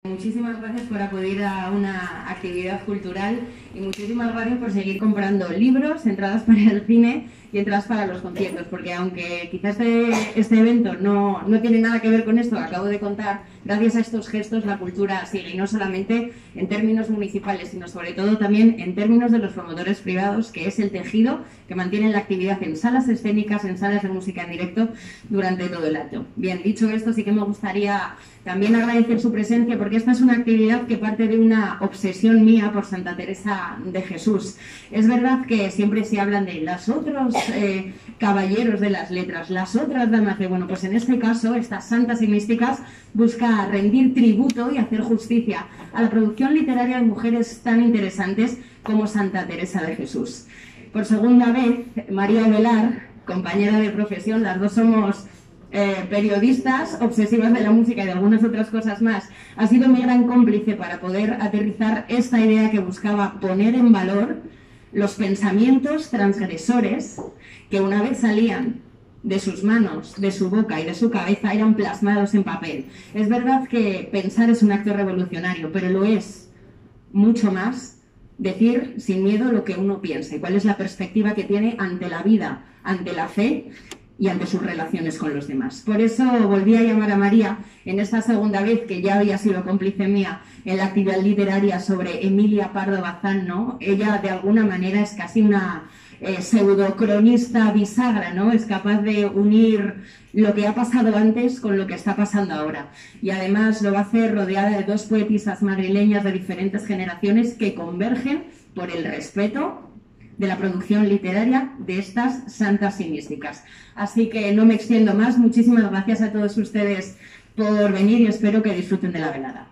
Muchísimas gracias por acudir a una actividad cultural y muchísimas gracias por seguir comprando libros, entradas para el cine y entradas para los conciertos, porque aunque quizás este evento no tiene nada que ver con esto que acabo de contar, gracias a estos gestos la cultura sigue, y no solamente en términos municipales, sino sobre todo también en términos de los promotores privados, que es el tejido que mantiene la actividad en salas escénicas, en salas de música en directo durante todo el año. Bien, dicho esto, sí que me gustaría también agradecer su presencia, porque esta es una actividad que parte de una obsesión mía por Santa Teresa de Jesús. Es verdad que siempre se hablan de los otros caballeros de las letras, las otras damas de... Bueno, pues en este caso, estas santas y místicas busca rendir tributo y hacer justicia a la producción literaria de mujeres tan interesantes como Santa Teresa de Jesús. Por segunda vez, María Velar, compañera de profesión, las dos somos periodistas obsesivas de la música y de algunas otras cosas más, ha sido mi gran cómplice para poder aterrizar esta idea que buscaba poner en valor los pensamientos transgresores que una vez salían de sus manos, de su boca y de su cabeza eran plasmados en papel. Es verdad que pensar es un acto revolucionario, pero lo es mucho más decir sin miedo lo que uno piensa y cuál es la perspectiva que tiene ante la vida, ante la fe y ante sus relaciones con los demás. Por eso volví a llamar a María en esta segunda vez, que ya había sido cómplice mía en la actividad literaria sobre Emilia Pardo Bazán, ¿no? Ella de alguna manera es casi una pseudocronista bisagra, ¿no? Es capaz de unir lo que ha pasado antes con lo que está pasando ahora. Y además lo va a hacer rodeada de dos poetisas madrileñas de diferentes generaciones que convergen por el respeto de la producción literaria de estas santas y místicas. Así que no me extiendo más. Muchísimas gracias a todos ustedes por venir y espero que disfruten de la velada.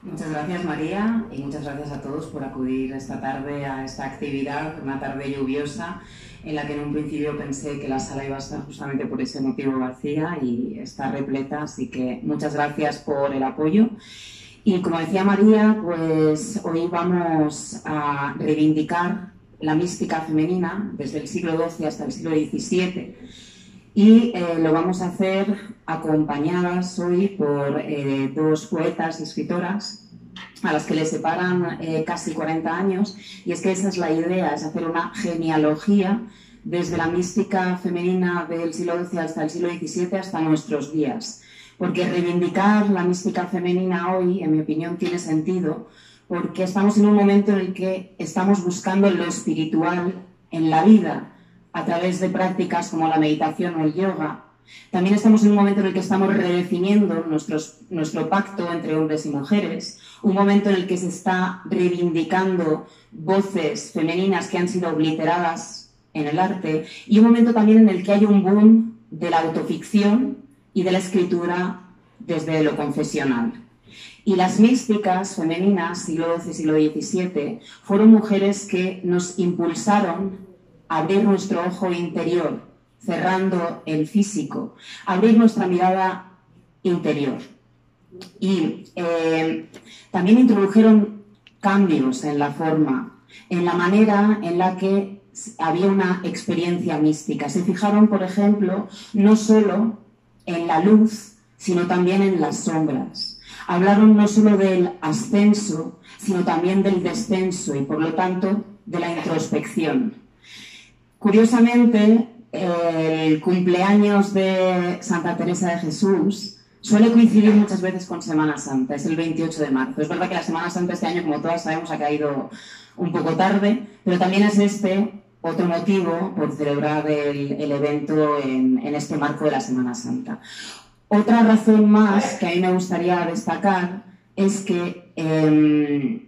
Muchas gracias, María, y muchas gracias a todos por acudir esta tarde a esta actividad, una tarde lluviosa en la que en un principio pensé que la sala iba a estar justamente por ese motivo vacía y está repleta, así que muchas gracias por el apoyo. Y como decía María, pues hoy vamos a reivindicar la mística femenina desde el siglo XII hasta el siglo XVII y lo vamos a hacer acompañadas hoy por dos poetas y escritoras a las que les separan casi 40 años, y es que esa es la idea, es hacer una genealogía desde la mística femenina del siglo XII hasta el siglo XVII hasta nuestros días. Porque reivindicar la mística femenina hoy, en mi opinión, tiene sentido, porque estamos en un momento en el que estamos buscando lo espiritual en la vida a través de prácticas como la meditación o el yoga. También estamos en un momento en el que estamos redefiniendo nuestro pacto entre hombres y mujeres, un momento en el que se está reivindicando voces femeninas que han sido obliteradas en el arte, y un momento también en el que hay un boom de la autoficción y de la escritura desde lo confesional. Y las místicas femeninas, siglo XII, siglo XVII, fueron mujeres que nos impulsaron a abrir nuestro ojo interior, cerrando el físico, abrir nuestra mirada interior. Y también introdujeron cambios en la forma, en la manera en la que había una experiencia mística. Se fijaron, por ejemplo, no solo en la luz, sino también en las sombras. Hablaron no solo del ascenso, sino también del descenso y, por lo tanto, de la introspección. Curiosamente, el cumpleaños de Santa Teresa de Jesús suele coincidir muchas veces con Semana Santa, es el 28 de marzo. Es verdad que la Semana Santa este año, como todas sabemos, ha caído un poco tarde, pero también es otro motivo por celebrar el evento en este marco de la Semana Santa. Otra razón más que a mí me gustaría destacar es que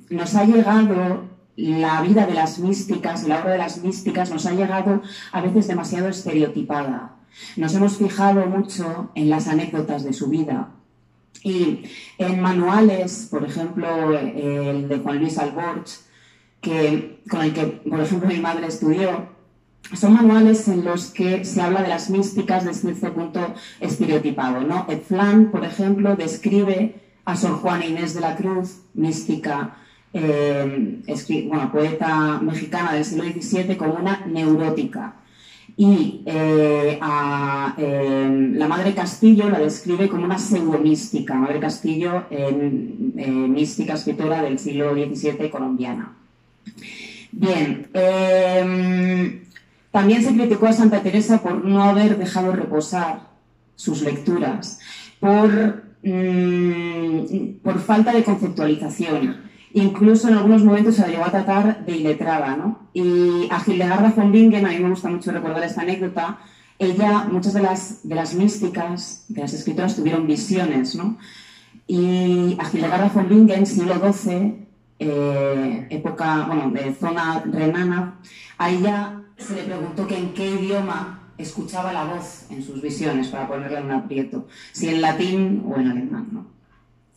nos ha llegado la vida de las místicas, la obra de las místicas nos ha llegado a veces demasiado estereotipada. Nos hemos fijado mucho en las anécdotas de su vida y en manuales, por ejemplo, el de Juan Luis Alborch, con el que, por ejemplo, mi madre estudió. Son manuales en los que se habla de las místicas desde este punto estereotipado, ¿no? Flan, por ejemplo, describe a Sor Juana Inés de la Cruz, mística, poeta mexicana del siglo XVII, como una neurótica. Y la Madre Castillo la describe como una pseudomística. Madre Castillo, mística escritora del siglo XVII colombiana. Bien, también se criticó a Santa Teresa por no haber dejado reposar sus lecturas, por falta de conceptualización. Incluso en algunos momentos se la llegó a tratar de iletrada, ¿no? Y a Hildegarda von Bingen, a mí me gusta mucho recordar esta anécdota, ella, muchas de las místicas, de las escritoras, tuvieron visiones, ¿no? Y a Hildegarda von Bingen, siglo XII, época, bueno, de zona renana, a ella se le preguntó que en qué idioma escuchaba la voz en sus visiones, para ponerle en un aprieto, si en latín o en alemán, ¿no?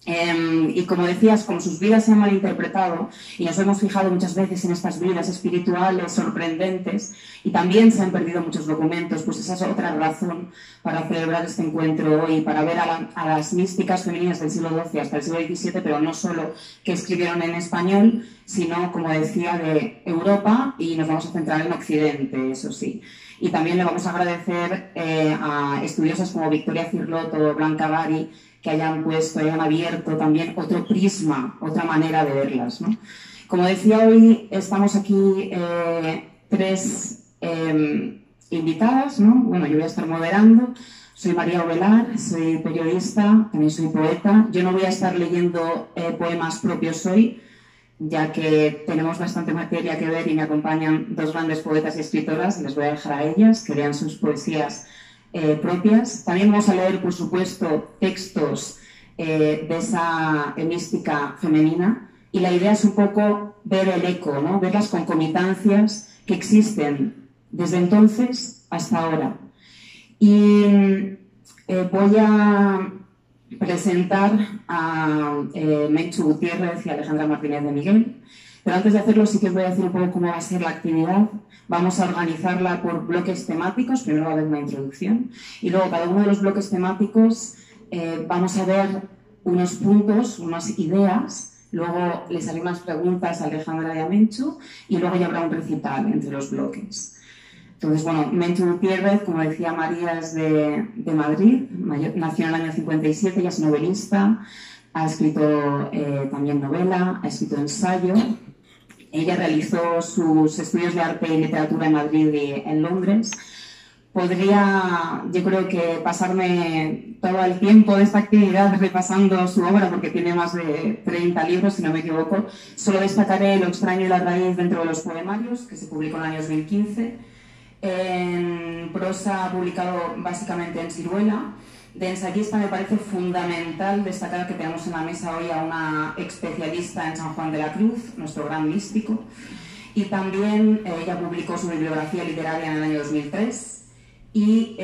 Y como decías, como sus vidas se han malinterpretado y nos hemos fijado muchas veces en estas vidas espirituales sorprendentes y también se han perdido muchos documentos, pues esa es otra razón para celebrar este encuentro hoy, para ver a las místicas femeninas del siglo XII hasta el siglo XVII, pero no solo que escribieron en español, sino, como decía, de Europa, y nos vamos a centrar en Occidente, eso sí. Y también le vamos a agradecer a estudiosas como Victoria Cirlotto o Blanca Bari, que hayan abierto también otro prisma, otra manera de verlas, ¿no? Como decía, hoy estamos aquí tres invitadas, ¿no? Bueno, yo voy a estar moderando. Soy María Ovelar, soy periodista, también soy poeta. Yo no voy a estar leyendo poemas propios hoy, ya que tenemos bastante materia que ver y me acompañan dos grandes poetas y escritoras. Les voy a dejar a ellas que lean sus poesías propias. También vamos a leer, por supuesto, textos de esa mística femenina, y la idea es un poco ver el eco, ¿no? Ver las concomitancias que existen desde entonces hasta ahora. Y voy a presentar a Menchu Gutiérrez y Alejandra Martínez de Miguel, pero antes de hacerlo sí que os voy a decir un poco cómo va a ser la actividad. Vamos a organizarla por bloques temáticos. Primero va a haber una introducción y luego cada uno de los bloques temáticos vamos a ver unos puntos, unas ideas, luego les haré unas preguntas a Alejandra y a Menchu y luego ya habrá un recital entre los bloques. Entonces, bueno, Menchu Gutiérrez, como decía María, es de Madrid, nació en el año 57, ella es novelista, ha escrito también novela, ha escrito ensayo. Ella realizó sus estudios de arte y literatura en Madrid y en Londres. Podría, yo creo que pasarme todo el tiempo de esta actividad repasando su obra, porque tiene más de 30 libros, si no me equivoco. Solo destacaré Lo extraño y la raíz dentro de los poemarios, que se publicó en el año 2015. En prosa ha publicado básicamente en Siruela. De ensayista me parece fundamental destacar que tenemos en la mesa hoy a una especialista en San Juan de la Cruz, nuestro gran místico, y también ella publicó su bibliografía literaria en el año 2003 y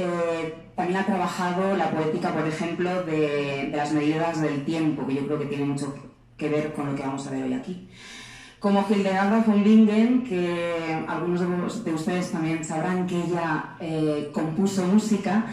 también ha trabajado la poética, por ejemplo, de las medidas del tiempo, que yo creo que tiene mucho que ver con lo que vamos a ver hoy aquí. Como Hildegarda von Bingen, que algunos de ustedes también sabrán que ella compuso música,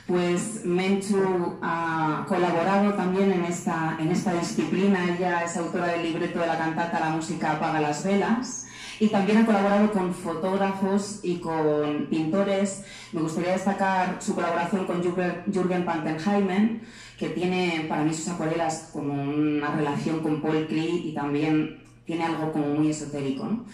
pues Menchu ha colaborado también en esta disciplina. Ella es autora del libreto de la cantata La música apaga las velas y también ha colaborado con fotógrafos y con pintores. Me gustaría destacar su colaboración con Jürgen Pantenheimen, que tiene para mí sus acuarelas como una relación con Paul Klee y también tiene algo como muy esotérico, ¿no?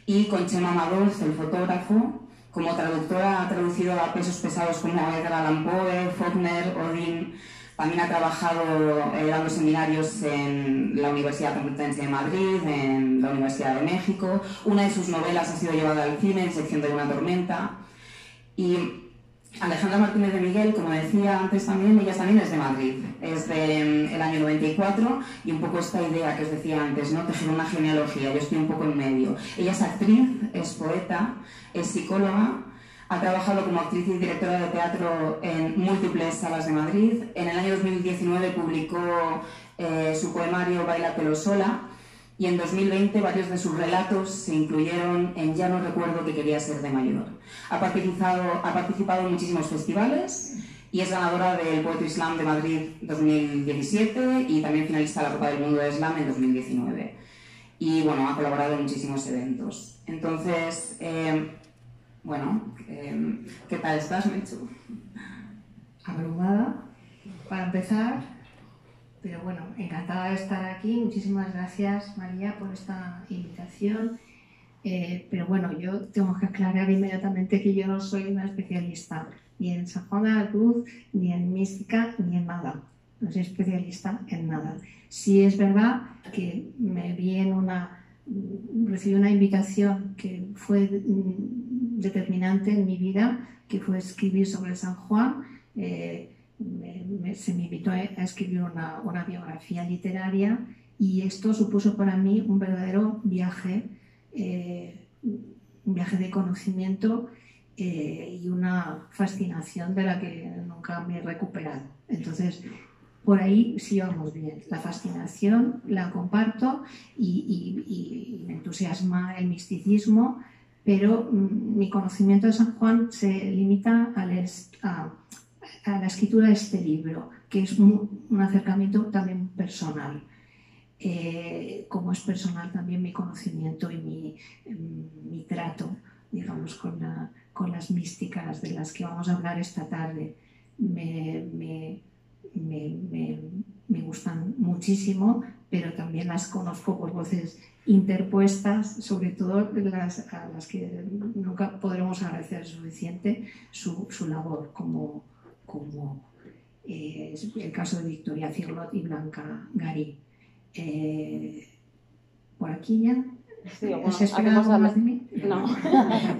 Y con Chema Amador, el fotógrafo. Como traductora ha traducido a pesos pesados como Edgar Allan Poe, Faulkner, Odin. También ha trabajado dando seminarios en la Universidad Complutense de Madrid, en la Universidad de México. Una de sus novelas ha sido llevada al cine en Sección de una tormenta. Y Alejandra Martínez de Miguel, como decía antes también, ella también es de Madrid. Es del año 94 y un poco esta idea que os decía antes, ¿no? Tejer una genealogía. Yo estoy un poco en medio. Ella es actriz, es poeta, es psicóloga, ha trabajado como actriz y directora de teatro en múltiples salas de Madrid. En el año 2019 publicó su poemario Báilatelo sola y en 2020 varios de sus relatos se incluyeron en Ya no recuerdo que quería ser de mayor. Ha participado en muchísimos festivales y es ganadora del Poetry Slam de Madrid 2017 y también finalista de la Copa del Mundo de Slam en 2019. Y bueno, ha colaborado en muchísimos eventos. Entonces, Bueno, ¿qué tal estás, Mechu? Abrumada, para empezar, pero bueno, encantada de estar aquí. Muchísimas gracias, María, por esta invitación. Pero bueno, yo tengo que aclarar inmediatamente que yo no soy una especialista ni en San Juan de la Cruz, ni en mística, ni en nada. No soy especialista en nada. Sí es verdad que me vi recibí una invitación que fue determinante en mi vida, que fue escribir sobre San Juan. Se me invitó a escribir una biografía literaria y esto supuso para mí un verdadero viaje, un viaje de conocimiento y una fascinación de la que nunca me he recuperado. Entonces, por ahí sí vamos bien. La fascinación la comparto y me entusiasma el misticismo, pero mi conocimiento de San Juan se limita a la escritura de este libro, que es un acercamiento también personal. Como es personal también mi conocimiento y mi trato, digamos, con las místicas de las que vamos a hablar esta tarde. Me gustan muchísimo, pero también las conozco por voces interpuestas, sobre todo a las que nunca podremos agradecer suficiente su labor, como es el caso de Victoria Cirlot y Blanca Garí. ¿Por aquí ya? Sí, bueno, ¿Se espera algo más de mí? No,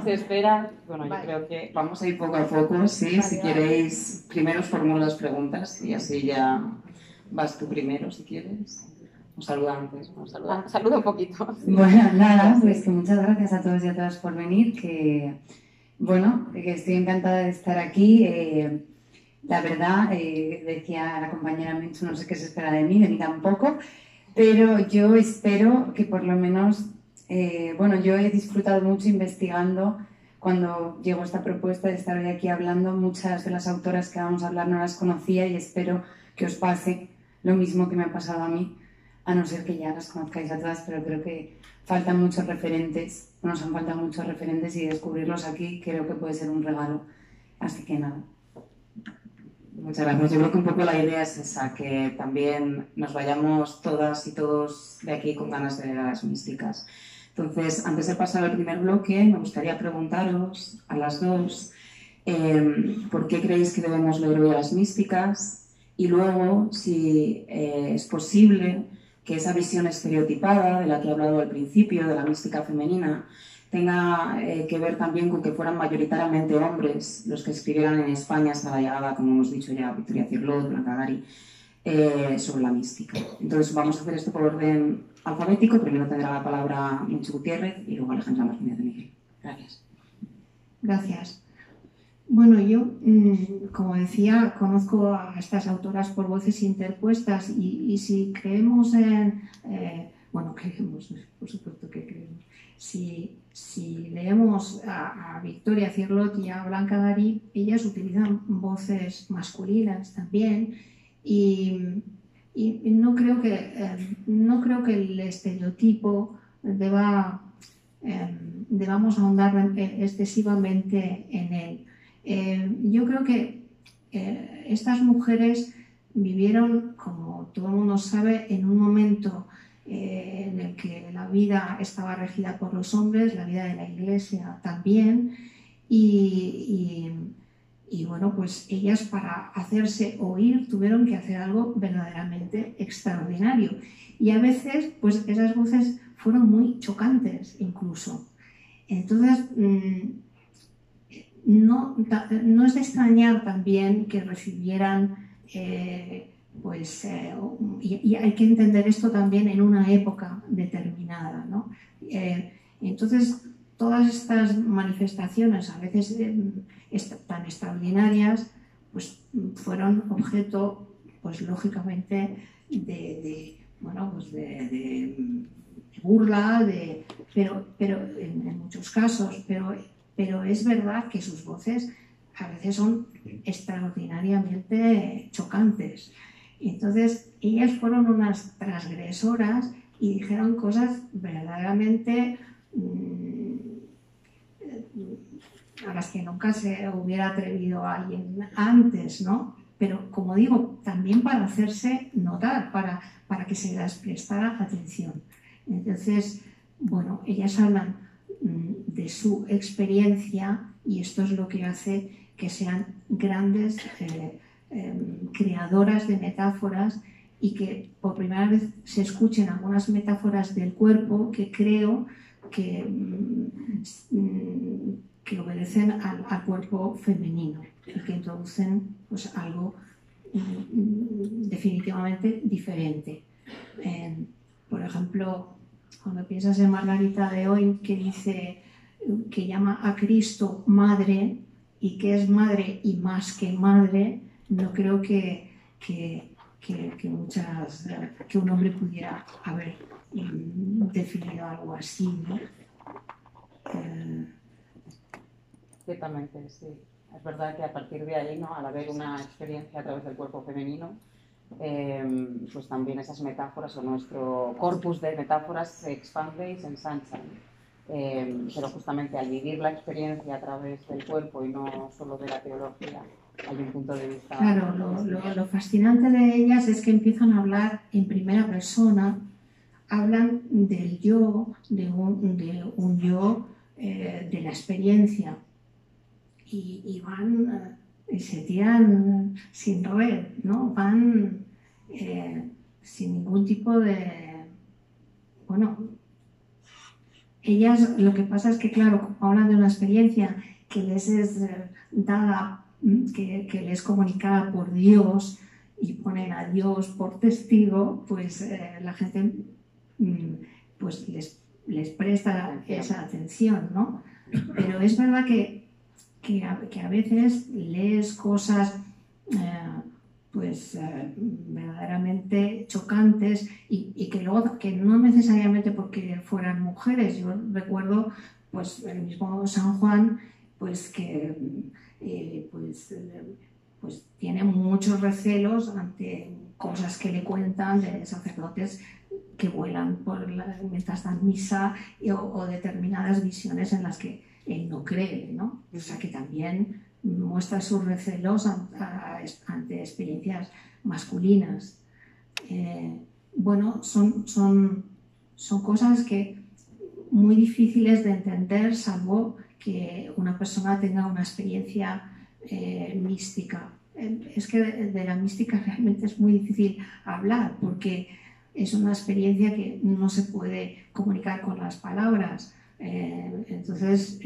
se espera. Bueno, vale. Yo creo que vamos a ir poco a poco, sí. Vale, si queréis, primero os formulo las preguntas y así ya vas tú primero, si quieres. Os saluda antes, saluda un poquito. Bueno, nada, pues que muchas gracias a todos y a todas por venir, que estoy encantada de estar aquí. La verdad, decía la compañera Menchu, no sé qué se espera de mí tampoco, pero yo espero que por lo menos, yo he disfrutado mucho investigando cuando llegó esta propuesta de estar hoy aquí hablando. Muchas de las autoras que vamos a hablar no las conocía y espero que os pase lo mismo que me ha pasado a mí, a no ser que ya las conozcáis a todas, pero creo que faltan muchos referentes, nos han faltado muchos referentes y descubrirlos aquí creo que puede ser un regalo. Así que nada. Muchas gracias. Yo creo que un poco la idea es esa, que también nos vayamos todas y todos de aquí con ganas de leer a las místicas. Entonces, antes de pasar al primer bloque, me gustaría preguntaros a las dos por qué creéis que debemos leer hoy a las místicas y luego si es posible que esa visión estereotipada de la que he hablado al principio, de la mística femenina, tenga que ver también con que fueran mayoritariamente hombres los que escribieran en España hasta la llegada, como hemos dicho ya, Victoria Cirlot, Blanca Garí, sobre la mística. Entonces vamos a hacer esto por orden alfabético. Primero tendrá la palabra Menchu Gutiérrez y luego Alejandra Martínez de Miguel. Gracias. Gracias. Bueno, yo, como decía, conozco a estas autoras por voces interpuestas y si creemos en... creemos, por supuesto que creemos. Si leemos a Victoria Cirlot y a Blanca Garí, ellas utilizan voces masculinas también y no creo que el estereotipo debamos ahondar excesivamente en él. Yo creo que estas mujeres vivieron, como todo el mundo sabe, en un momento en el que la vida estaba regida por los hombres, la vida de la Iglesia también, y bueno, pues ellas para hacerse oír tuvieron que hacer algo verdaderamente extraordinario. Y a veces, pues esas voces fueron muy chocantes incluso. Entonces, no es de extrañar también que recibieran, y hay que entender esto también en una época determinada, ¿no? Entonces, todas estas manifestaciones, a veces tan extraordinarias, pues fueron objeto, pues lógicamente, de burla, pero en muchos casos, pero es verdad que sus voces a veces son extraordinariamente chocantes. Entonces, ellas fueron unas transgresoras y dijeron cosas verdaderamente a las que nunca se hubiera atrevido alguien antes, ¿no? Pero, como digo, también para hacerse notar, para que se les prestara atención. Entonces, bueno, ellas hablan de su experiencia y esto es lo que hace que sean grandes creadoras de metáforas y que por primera vez se escuchen algunas metáforas del cuerpo que creo que obedecen al cuerpo femenino y que introducen pues, algo definitivamente diferente. Por ejemplo, cuando piensas en Margarita de hoy, que dice que llama a Cristo madre y que es madre y más que madre, no creo que un hombre pudiera haber definido algo así, ¿no? Ciertamente, sí. Es verdad que a partir de ahí, ¿no? Al haber una experiencia a través del cuerpo femenino, pues también esas metáforas o nuestro corpus de metáforas se expande y se ensancha, ¿no? Pero justamente al vivir la experiencia a través del cuerpo y no solo de la teología, hay un punto de vista... Claro, lo fascinante de ellas es que empiezan a hablar en primera persona, hablan del yo, de un yo, de la experiencia, y van y se tiran sin red, ¿no? Van sin ningún tipo de... Bueno, ellas lo que pasa es que, claro, hablan de una experiencia que les es dada, que les es comunicada por Dios y ponen a Dios por testigo, pues la gente pues les presta esa atención, ¿no? Pero es verdad que a veces lees cosas verdaderamente chocantes y que luego, que no necesariamente porque fueran mujeres. Yo recuerdo pues el mismo San Juan pues que pues tiene muchos recelos ante cosas que le cuentan de sacerdotes que vuelan mientras dan misa o determinadas visiones en las que él no cree, ¿no? O sea que también muestra sus recelos ante experiencias masculinas. Bueno, son cosas que muy difíciles de entender, salvo que una persona tenga una experiencia mística. Es que de la mística realmente es muy difícil hablar porque es una experiencia que no se puede comunicar con las palabras. Entonces...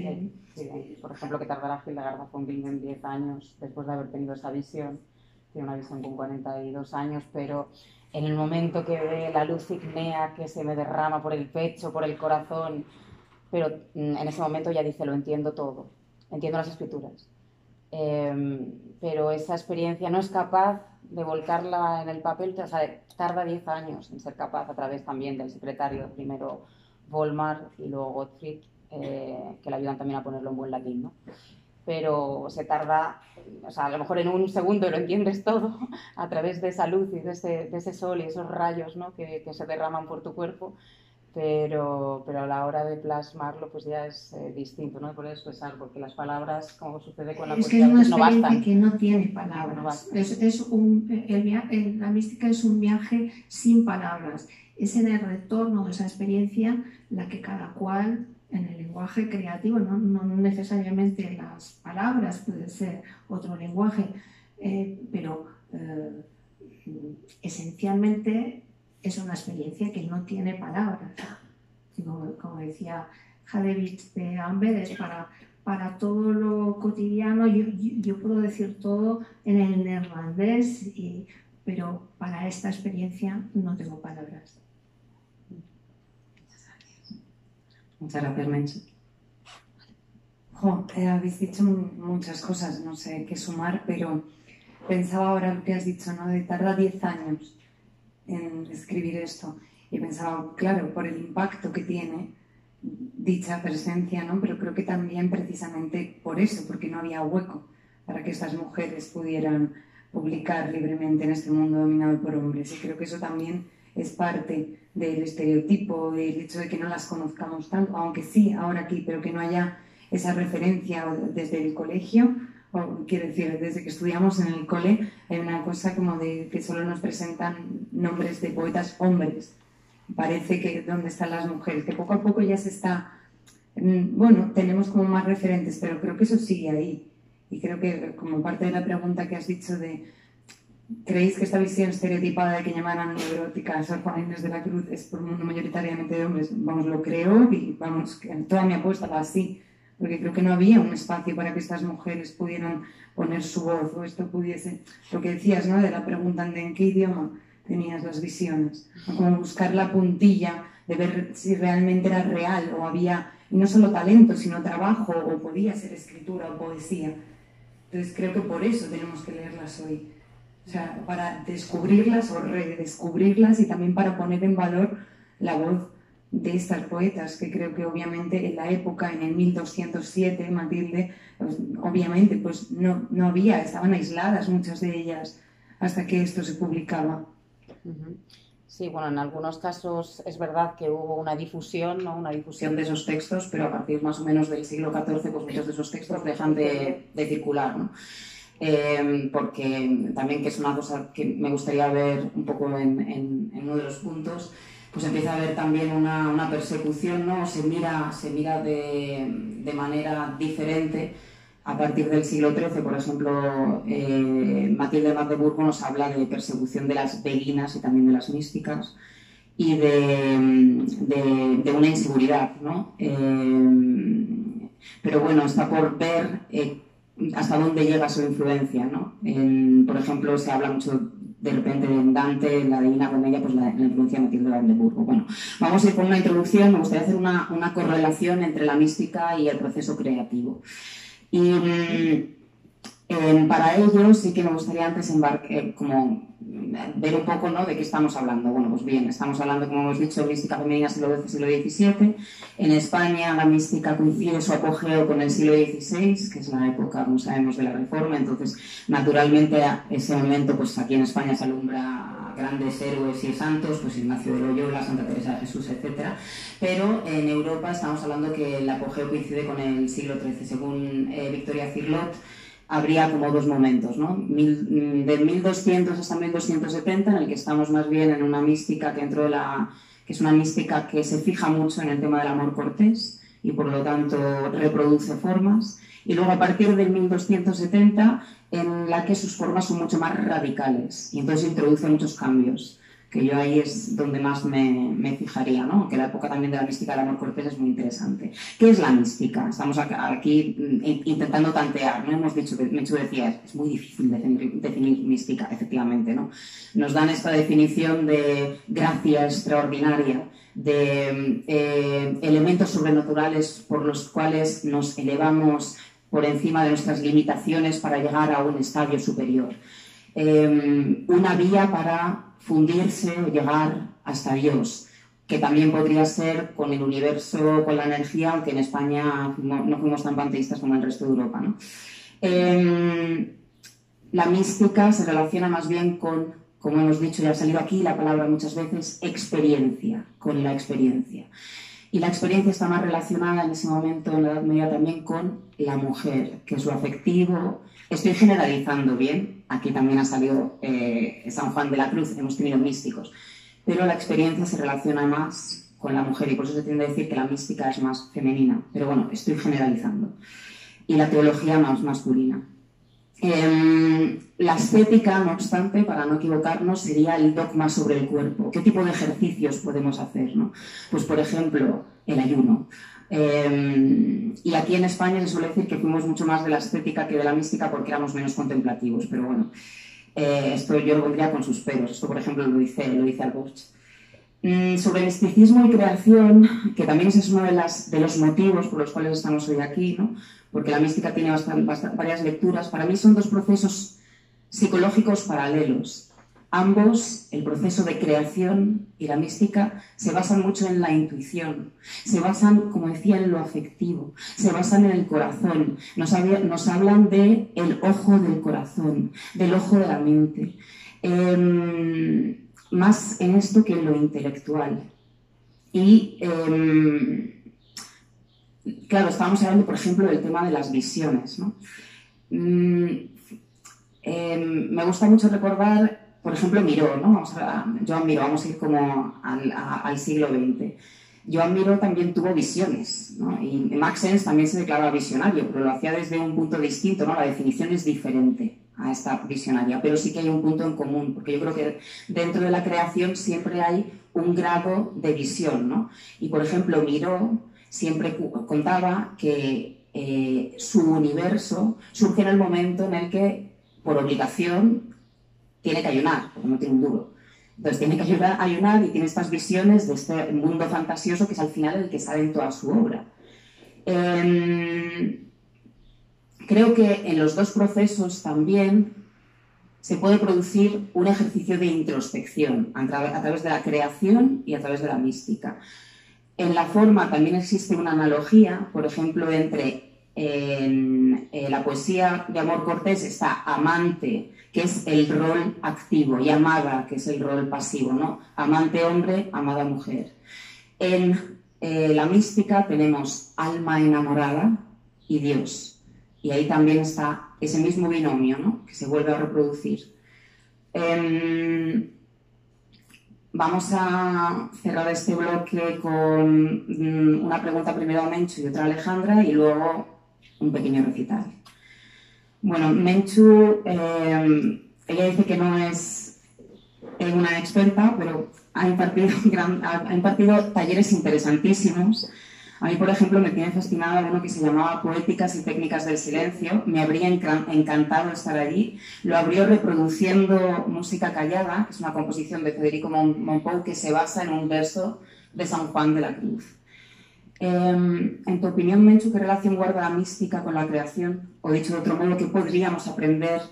Sí, por ejemplo, que tardará Hildegarda von Bingen 10 años después de haber tenido esa visión. Tiene una visión con 42 años, pero en el momento que ve la luz ígnea que se me derrama por el pecho, por el corazón, pero en ese momento ya dice, lo entiendo todo, entiendo las escrituras. Pero esa experiencia no es capaz de volcarla en el papel, o sea, tarda 10 años en ser capaz, a través también del secretario, primero Volmar y luego Gottfried, que le ayudan también a ponerlo en buen latín, ¿no? Pero se tarda, o sea, a lo mejor en un segundo lo entiendes todo a través de esa luz y de ese sol y esos rayos, ¿no? que se derraman por tu cuerpo, pero a la hora de plasmarlo pues ya es distinto, no poder expresar, porque las palabras, como sucede con la poesía, es no una experiencia bastan. que no tiene palabras. La mística es un viaje sin palabras. Es en el retorno de esa experiencia la que cada cual, en el lenguaje creativo, no necesariamente las palabras, puede ser otro lenguaje, pero esencialmente es una experiencia que no tiene palabras. Como decía Hadewitz de Amberes, para todo lo cotidiano yo puedo decir todo en el neerlandés, pero para esta experiencia no tengo palabras. Muchas gracias, Mencho. Habéis dicho muchas cosas, no sé qué sumar, pero pensaba ahora lo que has dicho, ¿no? De tarda 10 años en escribir esto. Y pensaba, claro, por el impacto que tiene dicha presencia, ¿no? Pero creo que también precisamente por eso, porque no había hueco para que estas mujeres pudieran publicar libremente en este mundo dominado por hombres. Y creo que eso también es parte del estereotipo, del hecho de que no las conozcamos tanto, aunque sí, ahora aquí, pero que no haya esa referencia desde el colegio, o quiero decir, desde que estudiamos en el cole, hay una cosa como de que solo nos presentan nombres de poetas hombres. Parece que ¿dónde están las mujeres? Que poco a poco ya se está... Bueno, tenemos como más referentes, pero creo que eso sigue ahí. Y creo que como parte de la pregunta que has dicho de ¿creéis que esta visión estereotipada de que llamaran neurótica a Sor Juana Inés de la Cruz es por un mundo mayoritariamente de hombres? Vamos, lo creo y vamos, toda mi apuesta va así, porque creo que no había un espacio para que estas mujeres pudieran poner su voz o esto pudiese, lo que decías, ¿no? De la pregunta de en qué idioma tenías las visiones, ¿no? Como buscar la puntilla de ver si realmente era real o había, y no solo talento, sino trabajo, o podía ser escritura o poesía. Entonces creo que por eso tenemos que leerlas hoy. O sea, para descubrirlas o redescubrirlas y también para poner en valor la voz de estas poetas, que creo que obviamente en la época, en el 1207, Matilde, pues, obviamente pues no había, estaban aisladas muchas de ellas hasta que esto se publicaba. Sí, bueno, en algunos casos es verdad que hubo una difusión, ¿no? Una difusión de esos textos, pero a partir más o menos del siglo XIV, pues muchos de esos textos dejan de circular, ¿no? Porque también, que es una cosa que me gustaría ver un poco en uno de los puntos, pues empieza a haber también una persecución, ¿no? Se mira de manera diferente a partir del siglo XIII. Por ejemplo, Matilde de Magdeburgo nos habla de persecución de las beguinas y también de las místicas y de una inseguridad, ¿no? Pero bueno, está por ver hasta dónde llega su influencia, ¿no? Por ejemplo, se habla mucho de repente en Dante, en la Divina Comedia, pues la influencia de Matilde de Magdeburgo. Bueno, vamos a ir con una introducción. Me gustaría hacer una correlación entre la mística y el proceso creativo. Y para ello sí que me gustaría antes como ver un poco, ¿no?, de qué estamos hablando. Bueno, pues bien, estamos hablando, como hemos dicho, mística femenina siglo XII, siglo XVII. En España la mística coincide su apogeo con el siglo XVI, que es la época, como sabemos, de la Reforma. Entonces, naturalmente, a ese momento, pues aquí en España se alumbra grandes héroes y santos, pues Ignacio de Loyola, Santa Teresa de Jesús, etc. Pero en Europa estamos hablando que el apogeo coincide con el siglo XIII. Según Victoria Cirlot, habría como dos momentos, ¿no? De 1200 hasta 1270, en el que estamos más bien en una mística que es una mística que se fija mucho en el tema del amor cortés y por lo tanto reproduce formas, y luego a partir del 1270 en la que sus formas son mucho más radicales y entonces introduce muchos cambios, que yo ahí es donde más me fijaría, ¿no? Que la época también de la mística del amor cortés es muy interesante. ¿Qué es la mística? Estamos aquí intentando tantear, ¿no? Menchu decía, es muy difícil definir mística, efectivamente, ¿no? Nos dan esta definición de gracia extraordinaria, de elementos sobrenaturales por los cuales nos elevamos por encima de nuestras limitaciones para llegar a un estadio superior. Una vía para fundirse o llegar hasta Dios, que también podría ser con el universo, con la energía, aunque en España no fuimos tan panteístas como el resto de Europa, ¿no? La mística se relaciona más bien con, como hemos dicho, ya ha salido aquí la palabra muchas veces, experiencia, con la experiencia. Y la experiencia está más relacionada en ese momento, en la Edad Media, también con la mujer, que es lo afectivo. Estoy generalizando, bien, aquí también ha salido San Juan de la Cruz, hemos tenido místicos, pero la experiencia se relaciona más con la mujer y por eso se tiende a decir que la mística es más femenina, pero bueno, estoy generalizando. Y la teología más masculina. La estética, no obstante, para no equivocarnos, sería el dogma sobre el cuerpo. ¿Qué tipo de ejercicios podemos hacer, ¿no? Pues, por ejemplo, el ayuno. Y aquí en España se suele decir que fuimos mucho más de la estética que de la mística porque éramos menos contemplativos, pero bueno, esto yo lo pondría con sus peros. Esto, por ejemplo, lo dice Alborch. Sobre misticismo y creación, que también ese es uno de los motivos por los cuales estamos hoy aquí, ¿no? Porque la mística tiene varias lecturas. Para mí son dos procesos psicológicos paralelos. Ambos, el proceso de creación y la mística, se basan mucho en la intuición, se basan, como decía, en lo afectivo, se basan en el corazón, nos hablan del ojo del corazón, del ojo de la mente, más en esto que en lo intelectual. Y claro, estábamos hablando, por ejemplo, del tema de las visiones, ¿no? Me gusta mucho recordar, por ejemplo, Miró, ¿no? Joan Miró, vamos a ir como al siglo XX. Joan Miró también tuvo visiones, ¿no? Y Max Ernst también se declaraba visionario, pero lo hacía desde un punto distinto, ¿no? La definición es diferente a esta visionaria, pero sí que hay un punto en común, porque yo creo que dentro de la creación siempre hay un grado de visión, ¿no? Y, por ejemplo, Miró siempre contaba que su universo surge en el momento en el que, por obligación, tiene que ayunar, porque no tiene un duro. Entonces tiene que ayunar y tiene estas visiones de este mundo fantasioso que es al final el que sale en toda su obra. Creo que en los dos procesos también se puede producir un ejercicio de introspección a través de la creación y a través de la mística. En la forma también existe una analogía, por ejemplo, entre la poesía de Amor Cortés está amante, que es el rol activo, y amada, que es el rol pasivo, ¿no? Amante hombre, amada mujer. En la mística tenemos alma enamorada y Dios. Y ahí también está ese mismo binomio, ¿no? Que se vuelve a reproducir. Vamos a cerrar este bloque con una pregunta primero a Menchu y otra a Alejandra y luego un pequeño recital. Bueno, Menchu, ella dice que no es una experta, pero ha impartido talleres interesantísimos. A mí, por ejemplo, me tiene fascinado uno que se llamaba Poéticas y Técnicas del Silencio. Me habría encantado estar allí. Lo abrió reproduciendo Música Callada, que es una composición de Federico Mompou que se basa en un verso de San Juan de la Cruz. En tu opinión, Menchu, ¿qué relación guarda la mística con la creación? O dicho de otro modo, ¿qué podríamos aprender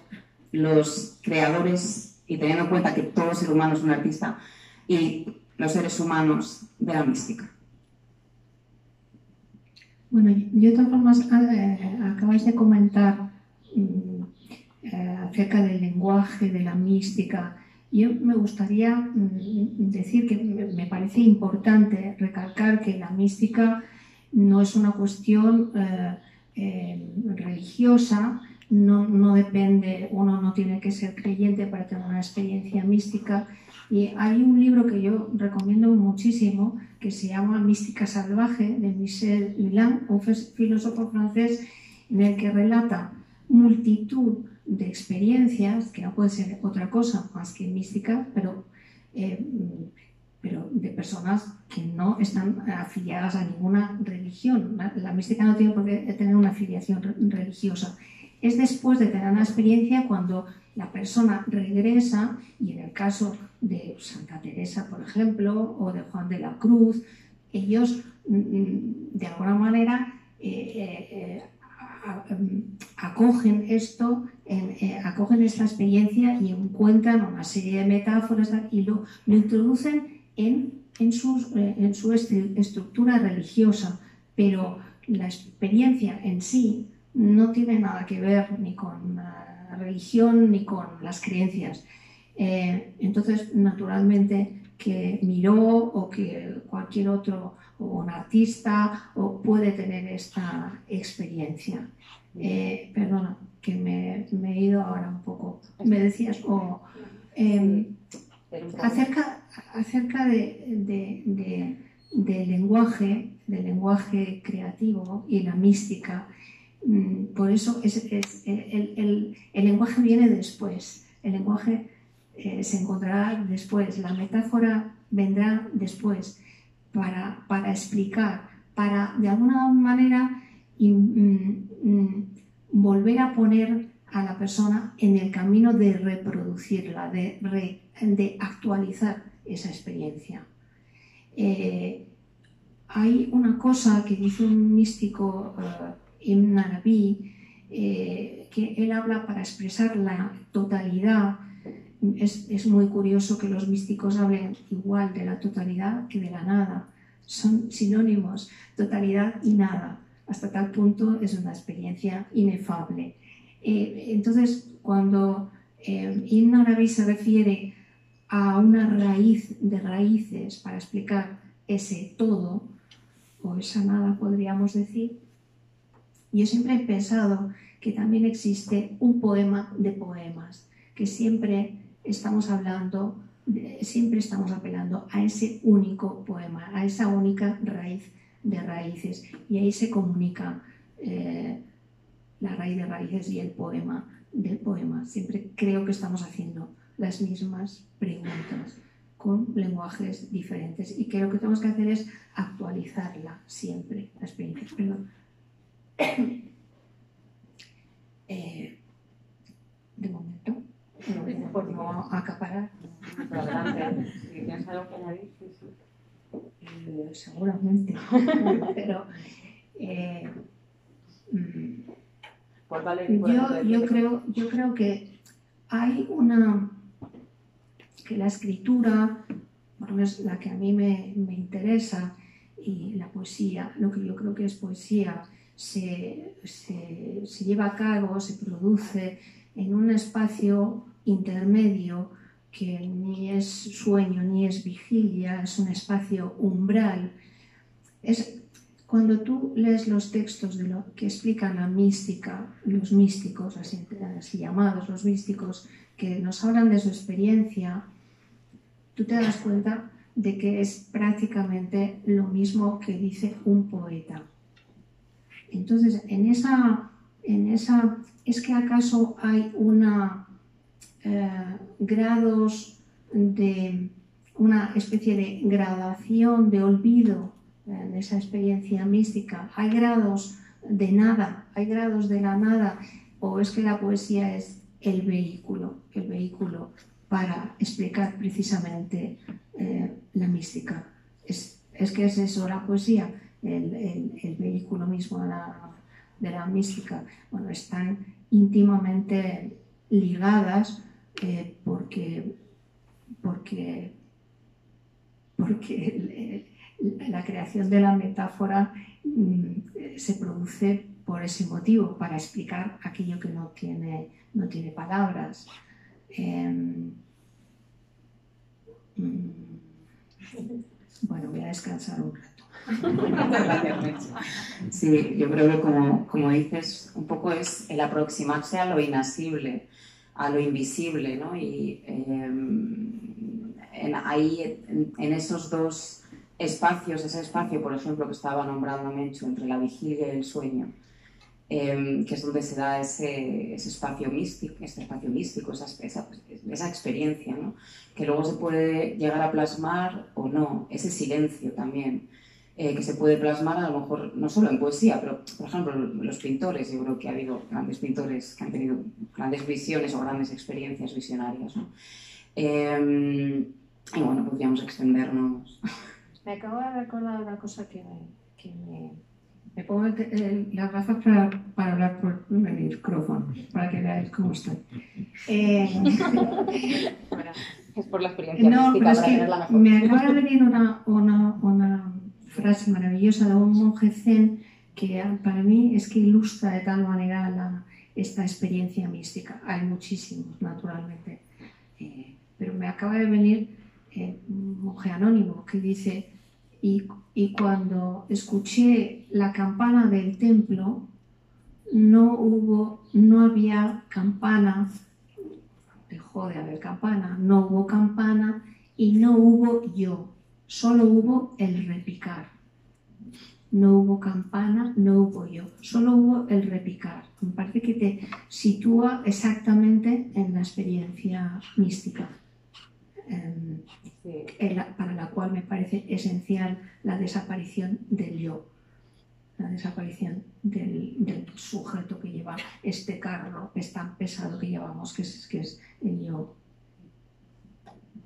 los creadores, y teniendo en cuenta que todo ser humano es un artista, y los seres humanos de la mística? Bueno, yo de todas formas, acabáis de comentar acerca del lenguaje, de la mística. Yo me gustaría decir que me parece importante recalcar que la mística no es una cuestión religiosa, no depende, uno no tiene que ser creyente para tener una experiencia mística. Y hay un libro que yo recomiendo muchísimo que se llama Mística Salvaje, de Michel Hulin, un filósofo francés, en el que relata multitud de experiencias, que no puede ser otra cosa más que mística, pero de personas que no están afiliadas a ninguna religión. La mística no tiene por qué tener una afiliación religiosa. Es después de tener una experiencia cuando la persona regresa, y en el caso de Santa Teresa, por ejemplo, o de Juan de la Cruz, ellos de alguna manera acogen acogen esta experiencia y encuentran una serie de metáforas y lo introducen en su estructura religiosa, pero la experiencia en sí no tiene nada que ver ni con la religión ni con las creencias. Entonces, naturalmente, que Miró o que cualquier otro, o un artista, puede tener esta experiencia. Perdona, que me he ido ahora un poco. Me decías, acerca del lenguaje creativo y la mística. Por eso el lenguaje viene después, el lenguaje se encontrará después, la metáfora vendrá después para explicar, para de alguna manera volver a poner a la persona en el camino de reproducirla, de actualizar esa experiencia. Hay una cosa que dice un místico, Ibn Arabi, que él habla para expresar la totalidad. Es muy curioso que los místicos hablen igual de la totalidad que de la nada. Son sinónimos, totalidad y nada. Hasta tal punto es una experiencia inefable. Entonces, cuando Ibn Arabi se refiere a una raíz de raíces para explicar ese todo, o esa nada podríamos decir. Yo siempre he pensado que también existe un poema de poemas, que siempre estamos hablando, siempre estamos apelando a ese único poema, a esa única raíz de raíces, y ahí se comunica la raíz de raíces y el poema del poema. Siempre creo que estamos haciendo las mismas preguntas con lenguajes diferentes, y creo que tenemos que hacer es actualizarla siempre, la experiencia. Perdón. De momento, por no acaparar. Si tienes algo que añadir, Seguramente, pero yo creo que hay que la escritura, por lo menos la que a mí me interesa, y la poesía, lo que yo creo que es poesía, se lleva a cabo, se produce en un espacio intermedio que ni es sueño ni es vigilia, es un espacio umbral. Es cuando tú lees los textos de lo que explican la mística, los místicos, así llamados los místicos, que nos hablan de su experiencia, tú te das cuenta de que es prácticamente lo mismo que dice un poeta. Entonces, ¿es que acaso hay grados de una especie de gradación de olvido en esa experiencia mística? ¿Hay grados de nada? ¿Hay grados de la nada? ¿O es que la poesía es el vehículo para explicar precisamente la mística? ¿Es que es eso la poesía? El vehículo mismo de la mística. Bueno, están íntimamente ligadas porque la creación de la metáfora se produce por ese motivo, para explicar aquello que no tiene palabras. Bueno, voy a descansar un rato. Sí, yo creo que como dices, un poco es el aproximarse a lo inasible, a lo invisible, ¿no? Y en esos dos espacios, ese espacio, por ejemplo, que estaba nombrando Menchu, entre la vigilia y el sueño, que es donde se da ese espacio místico, esa experiencia, ¿no? Que luego se puede llegar a plasmar o no, ese silencio también, que se puede plasmar a lo mejor no solo en poesía, pero por ejemplo los pintores, yo creo que ha habido grandes pintores que han tenido grandes visiones o grandes experiencias visionarias, ¿no? Y bueno, podríamos extendernos. Me acabo de recordar una cosa que me pongo las gafas para hablar por el micrófono, para que veáis cómo estoy. Es por la experiencia no, mística, pero es para que tenerla mejor. me acaba de venir una frase maravillosa de un monje zen que para mí es que ilustra de tal manera esta experiencia mística. Hay muchísimos, naturalmente, pero me acaba de venir un monje anónimo que dice: y cuando escuché la campana del templo, no había campana, dejó de haber campana, no hubo campana y no hubo yo, solo hubo el repicar. No hubo campana, no hubo yo, solo hubo el repicar. Me parece que te sitúa exactamente en la experiencia mística. Para la cual me parece esencial la desaparición del yo, la desaparición del sujeto que lleva este carro, es tan pesado que llevamos, que es el yo.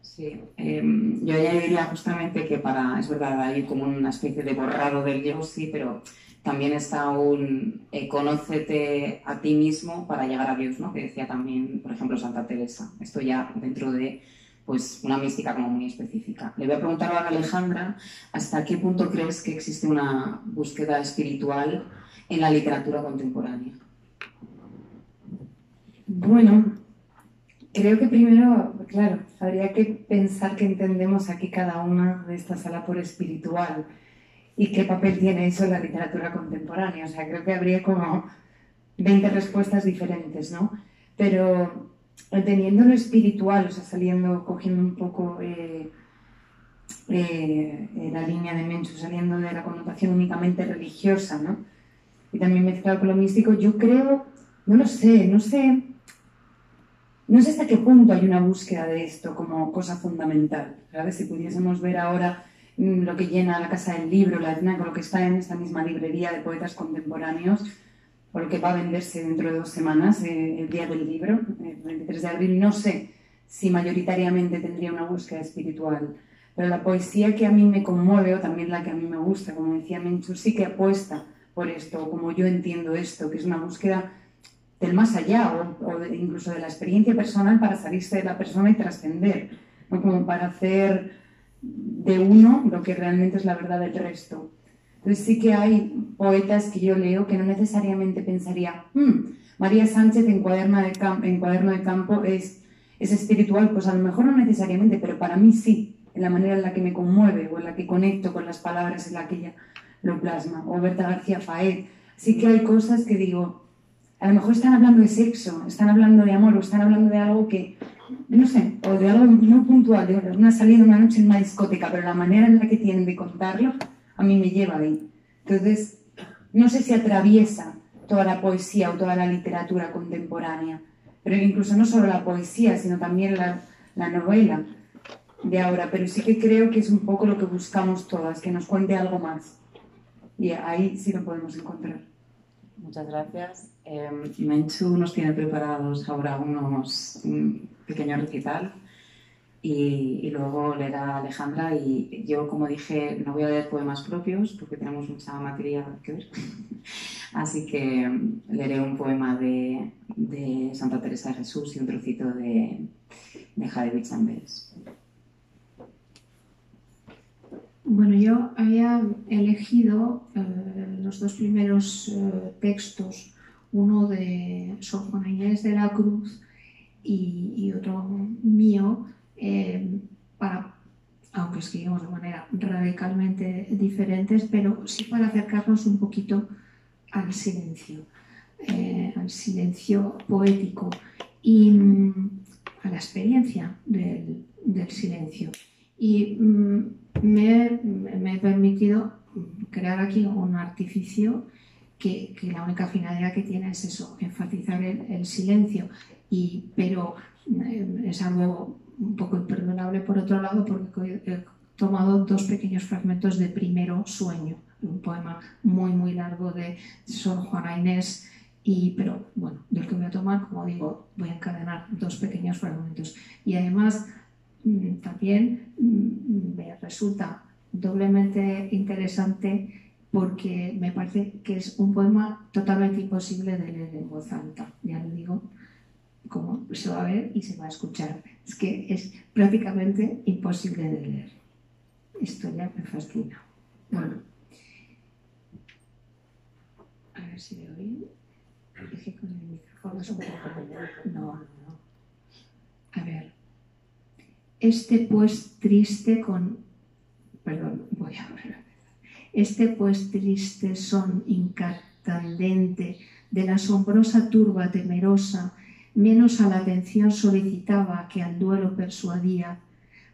Sí, yo añadiría justamente que es verdad, hay como una especie de borrado del yo, sí, pero también está conócete a ti mismo para llegar a Dios, ¿no? Que decía también, por ejemplo, Santa Teresa. Esto ya dentro de pues una mística como muy específica. Le voy a preguntar a Alejandra, ¿hasta qué punto crees que existe una búsqueda espiritual en la literatura contemporánea? Bueno, creo que primero, claro, habría que pensar que entendemos aquí cada una de esta sala por espiritual. ¿Y qué papel tiene eso en la literatura contemporánea? O sea, creo que habría como 20 respuestas diferentes, ¿no? Pero teniendo lo espiritual, o sea, cogiendo un poco la línea de Menchu, saliendo de la connotación únicamente religiosa, ¿no? Y también mezclado con lo místico, yo creo, no sé hasta qué punto hay una búsqueda de esto como cosa fundamental, ¿sabes? Si pudiésemos ver ahora lo que llena la Casa del Libro, con lo que está en esta misma librería de poetas contemporáneos, o lo que va a venderse dentro de 2 semanas, el Día del Libro, el 23 de abril, no sé si mayoritariamente tendría una búsqueda espiritual, pero la poesía que a mí me conmueve, o también la que a mí me gusta, como decía Menchu, sí que apuesta por esto, como yo entiendo esto, que es una búsqueda del más allá, incluso de la experiencia personal para salirse de la persona y trascender, ¿no? Como para hacer de uno lo que realmente es la verdad del resto. Entonces sí que hay poetas que yo leo que no necesariamente pensaría, María Sánchez en Cuaderno de Campo es espiritual, pues a lo mejor no necesariamente, pero para mí sí, en la manera en la que me conmueve o en la que conecto con las palabras en la que ella lo plasma. O Berta García Faed. Sí que hay cosas que digo, a lo mejor están hablando de sexo, están hablando de amor o están hablando de algo que, no sé, o de algo muy puntual, de una salida una noche en una discoteca, pero la manera en la que tienen de contarlo a mí me lleva ahí. Entonces, no sé si atraviesa toda la poesía o toda la literatura contemporánea, pero incluso no solo la poesía, sino también la novela de ahora, pero sí que creo que es un poco lo que buscamos todas, que nos cuente algo más. Y ahí sí lo podemos encontrar. Muchas gracias. Menchu nos tiene preparados ahora un pequeño recital y luego leerá Alejandra, y yo, como dije, no voy a leer poemas propios porque tenemos mucha materia que ver. Así que leeré un poema de Santa Teresa de Jesús y un trocito de Jadevich Ambers. Bueno, yo había elegido los 2 primeros textos, uno de Sor Juana Inés de la Cruz y otro mío, aunque escribimos de manera radicalmente diferentes, pero sí para acercarnos un poquito al silencio poético y a la experiencia del silencio. Y me he permitido crear aquí un artificio que la única finalidad que tiene es eso, enfatizar el silencio, pero es algo un poco imperdonable por otro lado, porque he tomado 2 pequeños fragmentos de Primero Sueño, un poema muy muy largo de Sor Juana Inés, pero bueno, del que voy a tomar, como digo, voy a encadenar 2 pequeños fragmentos. Y además también me resulta doblemente interesante porque me parece que es un poema totalmente imposible de leer en voz alta, ya lo digo, como se va a ver y se va a escuchar, es que es prácticamente imposible de leer. Esto ya me fascina. Bueno, a ver si me oí. Dije con el micrófono es un poco... No. A ver. Pues triste son incandente de la asombrosa turba temerosa, menos a la atención solicitaba que al duelo persuadía,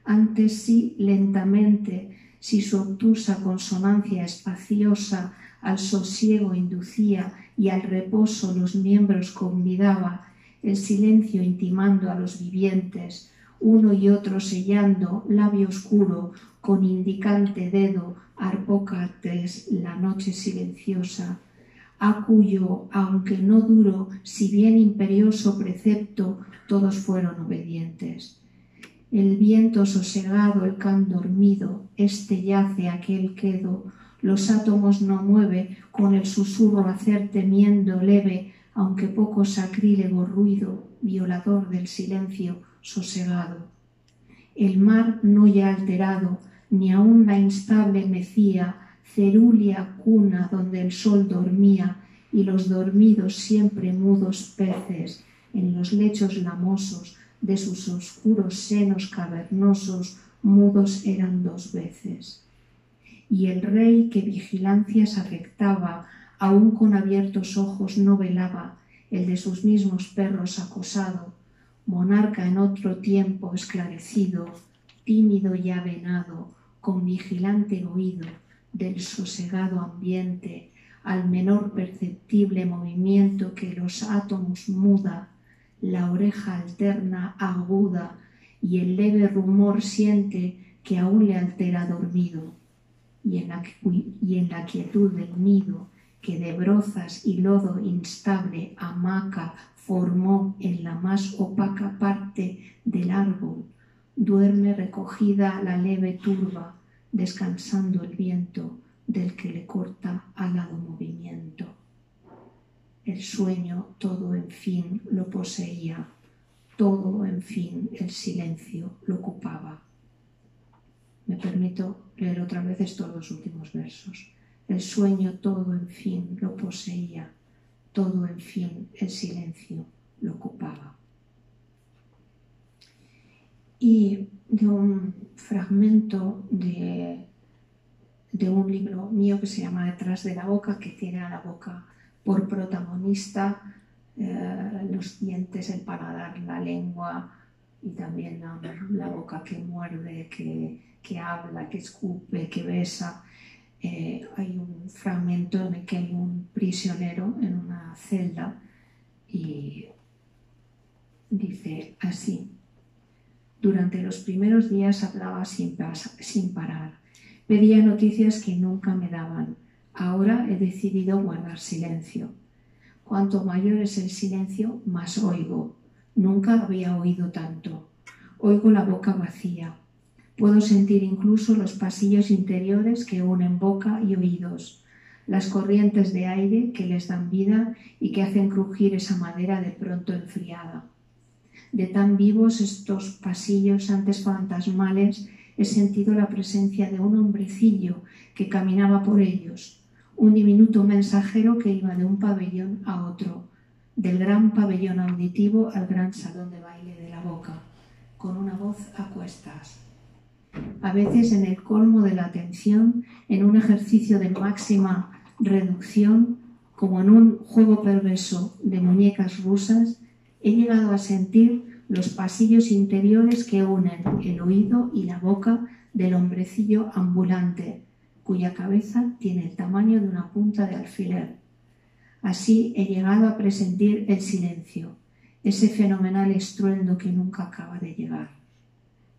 antes sí lentamente, si su obtusa consonancia espaciosa al sosiego inducía y al reposo los miembros convidaba, el silencio intimando a los vivientes, uno y otro sellando, labio oscuro, con indicante dedo, Harpócrates la noche silenciosa, a cuyo, aunque no duro, si bien imperioso precepto, todos fueron obedientes. El viento sosegado, el can dormido, este yace, aquel quedo, los átomos no mueve, con el susurro hacer temiendo leve, aunque poco sacrílego ruido, violador del silencio sosegado. El mar no ya alterado, ni aún la instable mecía, cerúlea cuna donde el sol dormía, y los dormidos siempre mudos peces, en los lechos lamosos de sus oscuros senos cavernosos, mudos eran 2 veces. y el rey que vigilancias afectaba, aún con abiertos ojos no velaba, el de sus mismos perros acosado, monarca en otro tiempo esclarecido, tímido y avenado, con vigilante oído del sosegado ambiente, al menor perceptible movimiento que los átomos muda, la oreja alterna aguda y el leve rumor siente que aún le altera dormido, y en la quietud del nido que de brozas y lodo instable hamaca formó en la más opaca parte del árbol, duerme recogida la leve turba, descansando el viento del que le corta alado movimiento. El sueño todo en fin lo poseía, todo en fin el silencio lo ocupaba. Me permito leer otra vez estos dos últimos versos. El sueño todo en fin lo poseía, todo en fin el silencio lo ocupaba. Y de un fragmento de un libro mío que se llama Detrás de la boca, que tiene a la boca por protagonista, los dientes, el paladar, la lengua y también la boca que muerde, que habla, que escupe, que besa. Hay un fragmento en el que hay un prisionero en una celda y dice así: durante los primeros días hablaba sin parar, pedía noticias que nunca me daban. Ahora he decidido guardar silencio. Cuanto mayor es el silencio, más oigo. Nunca había oído tanto. Oigo la boca vacía. Puedo sentir incluso los pasillos interiores que unen boca y oídos, las corrientes de aire que les dan vida y que hacen crujir esa madera de pronto enfriada. De tan vivos estos pasillos antes fantasmales, he sentido la presencia de un hombrecillo que caminaba por ellos, un diminuto mensajero que iba de un pabellón a otro, del gran pabellón auditivo al gran salón de baile de la boca, con una voz a cuestas. A veces, en el colmo de la atención, en un ejercicio de máxima reducción, como en un juego perverso de muñecas rusas, he llegado a sentir los pasillos interiores que unen el oído y la boca del hombrecillo ambulante, cuya cabeza tiene el tamaño de una punta de alfiler. Así he llegado a presentir el silencio, ese fenomenal estruendo que nunca acaba de llegar.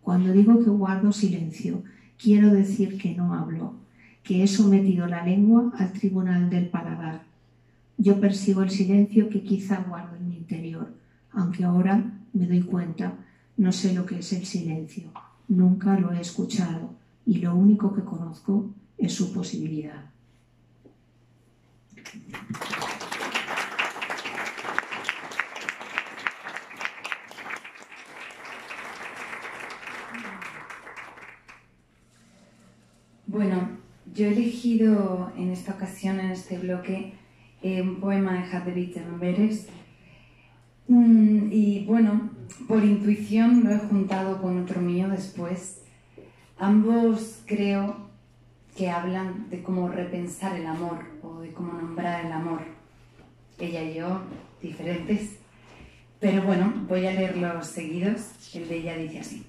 Cuando digo que guardo silencio, quiero decir que no hablo, que he sometido la lengua al tribunal del paladar. Yo persigo el silencio que quizá guardo en mi interior, aunque ahora me doy cuenta, no sé lo que es el silencio, nunca lo he escuchado y lo único que conozco es su posibilidad. Bueno, yo he elegido en esta ocasión, en este bloque, un poema de Hadvig Amberes. Y bueno, por intuición lo he juntado con otro mío después. Ambos creo que hablan de cómo repensar el amor o de cómo nombrar el amor. Ella y yo, diferentes. Pero bueno, voy a leerlos seguidos. El de ella dice así: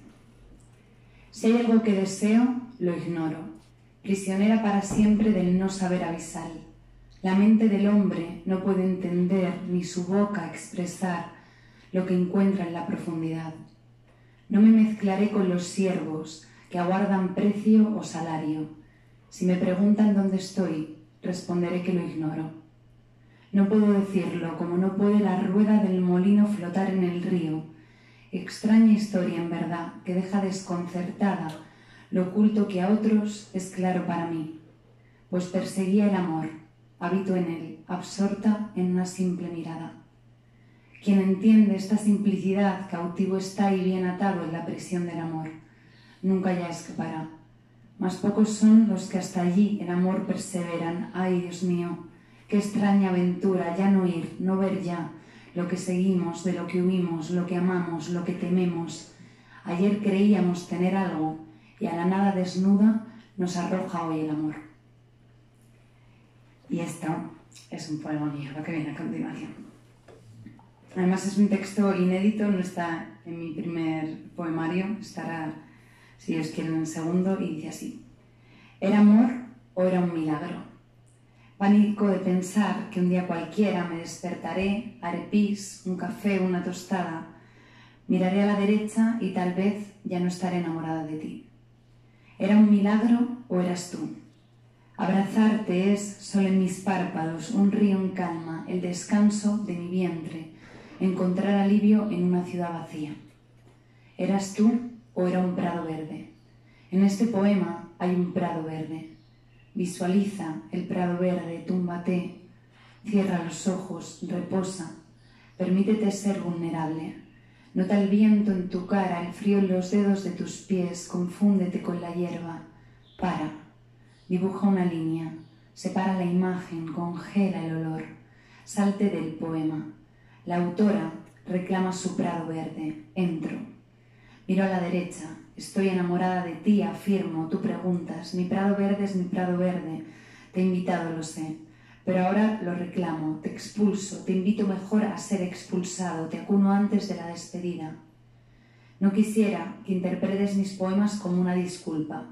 si hay algo que deseo, lo ignoro. Prisionera para siempre del no saber abisal. La mente del hombre no puede entender ni su boca expresar lo que encuentra en la profundidad. No me mezclaré con los siervos que aguardan precio o salario. Si me preguntan dónde estoy, responderé que lo ignoro. No puedo decirlo, como no puede la rueda del molino flotar en el río. Extraña historia, en verdad, que deja desconcertada lo oculto que a otros es claro para mí, pues perseguía el amor, habito en él, absorta en una simple mirada. Quien entiende esta simplicidad, cautivo está y bien atado en la prisión del amor, nunca ya escapará. Mas pocos son los que hasta allí en amor perseveran. Ay, Dios mío, qué extraña aventura, ya no ir, no ver ya lo que seguimos, de lo que huimos, lo que amamos, lo que tememos. Ayer creíamos tener algo, y a la nada desnuda nos arroja hoy el amor. Y esto es un poema mío, lo que viene a continuación. Además es un texto inédito, no está en mi primer poemario, estará, si Dios quiere, en el segundo, y dice así: ¿Era amor o era un milagro? Pánico de pensar que un día cualquiera me despertaré, haré pis, un café, una tostada, miraré a la derecha y tal vez ya no estaré enamorada de ti. ¿Era un milagro o eras tú? Abrazarte es, sol en mis párpados, un río en calma, el descanso de mi vientre, encontrar alivio en una ciudad vacía. ¿Eras tú o era un prado verde? En este poema hay un prado verde. Visualiza el prado verde, túmbate, cierra los ojos, reposa, permítete ser vulnerable. Nota el viento en tu cara, el frío en los dedos de tus pies, confúndete con la hierba. Para, dibuja una línea, separa la imagen, congela el olor, salte del poema. La autora reclama su prado verde, entro. Miro a la derecha, estoy enamorada de ti, afirmo, tú preguntas, mi prado verde es mi prado verde, te he invitado, lo sé, pero ahora lo reclamo, te expulso, te invito mejor a ser expulsado, te acuno antes de la despedida. No quisiera que interpretes mis poemas como una disculpa,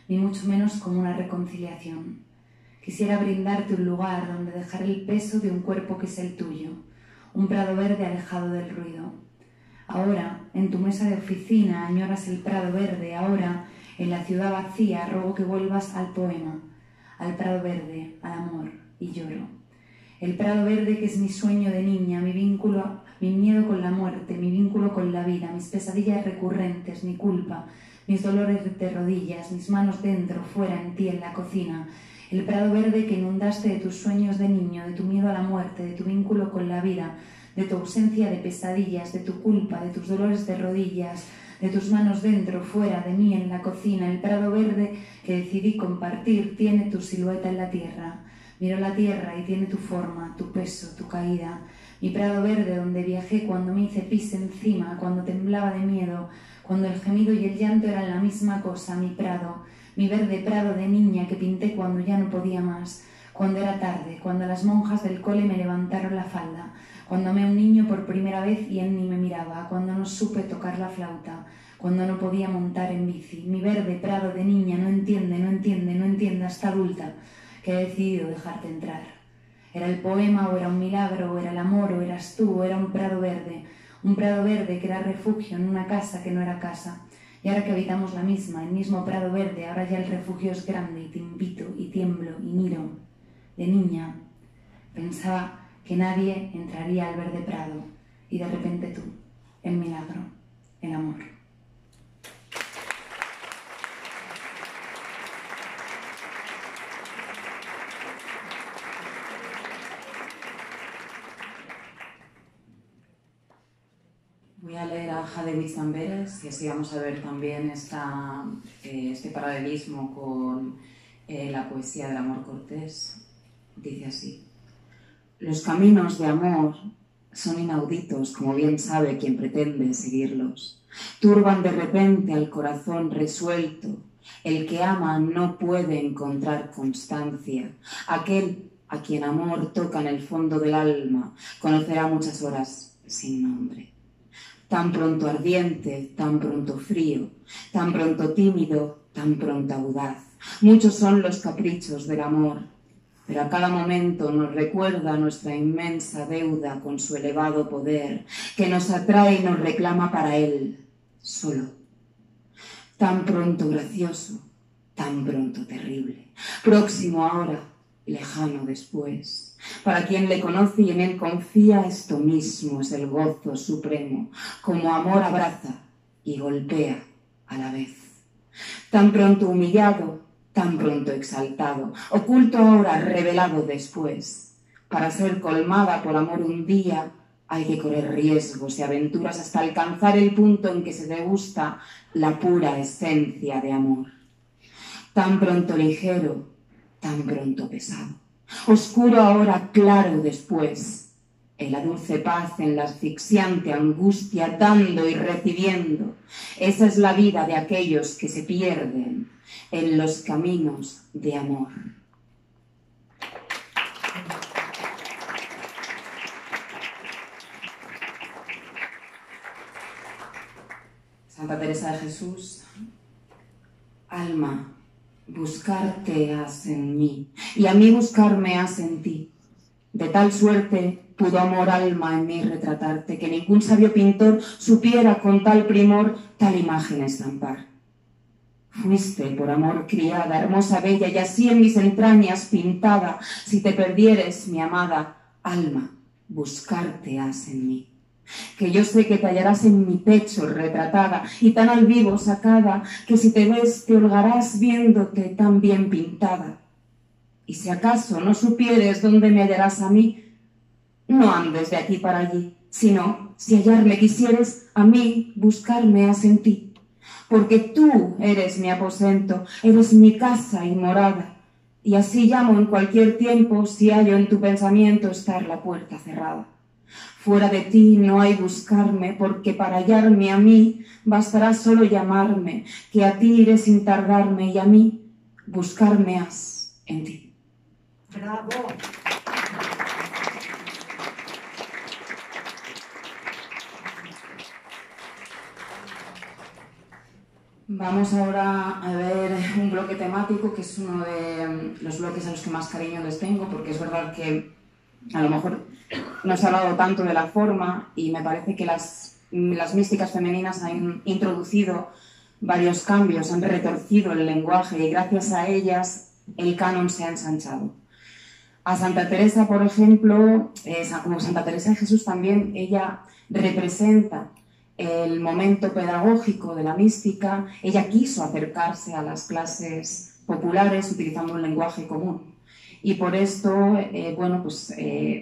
ni mucho menos como una reconciliación. Quisiera brindarte un lugar donde dejar el peso de un cuerpo que es el tuyo, un prado verde alejado del ruido. Ahora, en tu mesa de oficina, añoras el prado verde. Ahora, en la ciudad vacía, rogo que vuelvas al poema, al prado verde, al amor, y lloro. El prado verde que es mi sueño de niña, mi vínculo, mi miedo con la muerte, mi vínculo con la vida, mis pesadillas recurrentes, mi culpa, mis dolores de rodillas, mis manos dentro, fuera, en ti, en la cocina. El prado verde que inundaste de tus sueños de niño, de tu miedo a la muerte, de tu vínculo con la vida, de tu ausencia de pesadillas, de tu culpa, de tus dolores de rodillas, de tus manos dentro, fuera, de mí, en la cocina. El prado verde que decidí compartir tiene tu silueta en la tierra. Miro la tierra y tiene tu forma, tu peso, tu caída. Mi prado verde donde viajé cuando me hice pis encima, cuando temblaba de miedo, cuando el gemido y el llanto eran la misma cosa. Mi prado, mi verde prado de niña que pinté cuando ya no podía más, cuando era tarde, cuando las monjas del cole me levantaron la falda, cuando amé a un niño por primera vez y él ni me miraba, cuando no supe tocar la flauta, cuando no podía montar en bici. Mi verde prado de niña no entiende hasta adulta que he decidido dejarte entrar. ¿Era el poema o era un milagro, o era el amor, o eras tú, o era un prado verde que era refugio en una casa que no era casa? Y ahora que habitamos la misma, el mismo prado verde, ahora ya el refugio es grande y te invito y tiemblo y miro. De niña pensaba que nadie entraría al verde prado y de repente tú, el milagro, el amor. Voy a leer a Jadewitz Amberes y así vamos a ver también este paralelismo con la poesía del amor cortés. Dice así: los caminos de amor son inauditos, como bien sabe quien pretende seguirlos. Turban de repente al corazón resuelto. El que ama no puede encontrar constancia. Aquel a quien amor toca en el fondo del alma conocerá muchas horas sin nombre. Tan pronto ardiente, tan pronto frío, tan pronto tímido, tan pronto audaz. Muchos son los caprichos del amor, pero a cada momento nos recuerda nuestra inmensa deuda con su elevado poder, que nos atrae y nos reclama para él, solo. Tan pronto gracioso, tan pronto terrible, próximo ahora, lejano después. Para quien le conoce y en él confía, esto mismo es el gozo supremo, como amor abraza y golpea a la vez. Tan pronto humillado, tan pronto exaltado, oculto ahora, revelado después. Para ser colmada por amor un día, hay que correr riesgos y aventuras hasta alcanzar el punto en que se degusta la pura esencia de amor. Tan pronto ligero, tan pronto pesado. Oscuro ahora, claro después. en la dulce paz, en la asfixiante angustia, dando y recibiendo. Esa es la vida de aquellos que se pierden en los caminos de amor. Santa Teresa de Jesús, alma, buscarte has en mí, y a mí buscarme has en ti. De tal suerte pudo amor alma en mí retratarte, que ningún sabio pintor supiera con tal primor tal imagen estampar. Fuiste por amor criada, hermosa, bella, y así en mis entrañas pintada, si te perdieres, mi amada, alma, buscarte has en mí. Que yo sé que te hallarás en mi pecho retratada y tan al vivo sacada, que si te ves te holgarás viéndote tan bien pintada. Y si acaso no supieres dónde me hallarás a mí, no andes de aquí para allí, sino, si hallarme quisieres, a mí buscarme has en ti. Porque tú eres mi aposento, eres mi casa y morada, y así llamo en cualquier tiempo si hallo en tu pensamiento estar la puerta cerrada. Fuera de ti no hay buscarme, porque para hallarme a mí bastará solo llamarme, que a ti iré sin tardarme y a mí buscarme has en ti. ¡Bravo! Vamos ahora a ver un bloque temático que es uno de los bloques a los que más cariño les tengo, porque es verdad que a lo mejor no se ha hablado tanto de la forma y me parece que las místicas femeninas han introducido varios cambios, han retorcido el lenguaje y gracias a ellas el canon se ha ensanchado. A Santa Teresa, por ejemplo, como Santa Teresa de Jesús también, ella representa el momento pedagógico de la mística. Ella quiso acercarse a las clases populares utilizando un lenguaje común. Y por esto,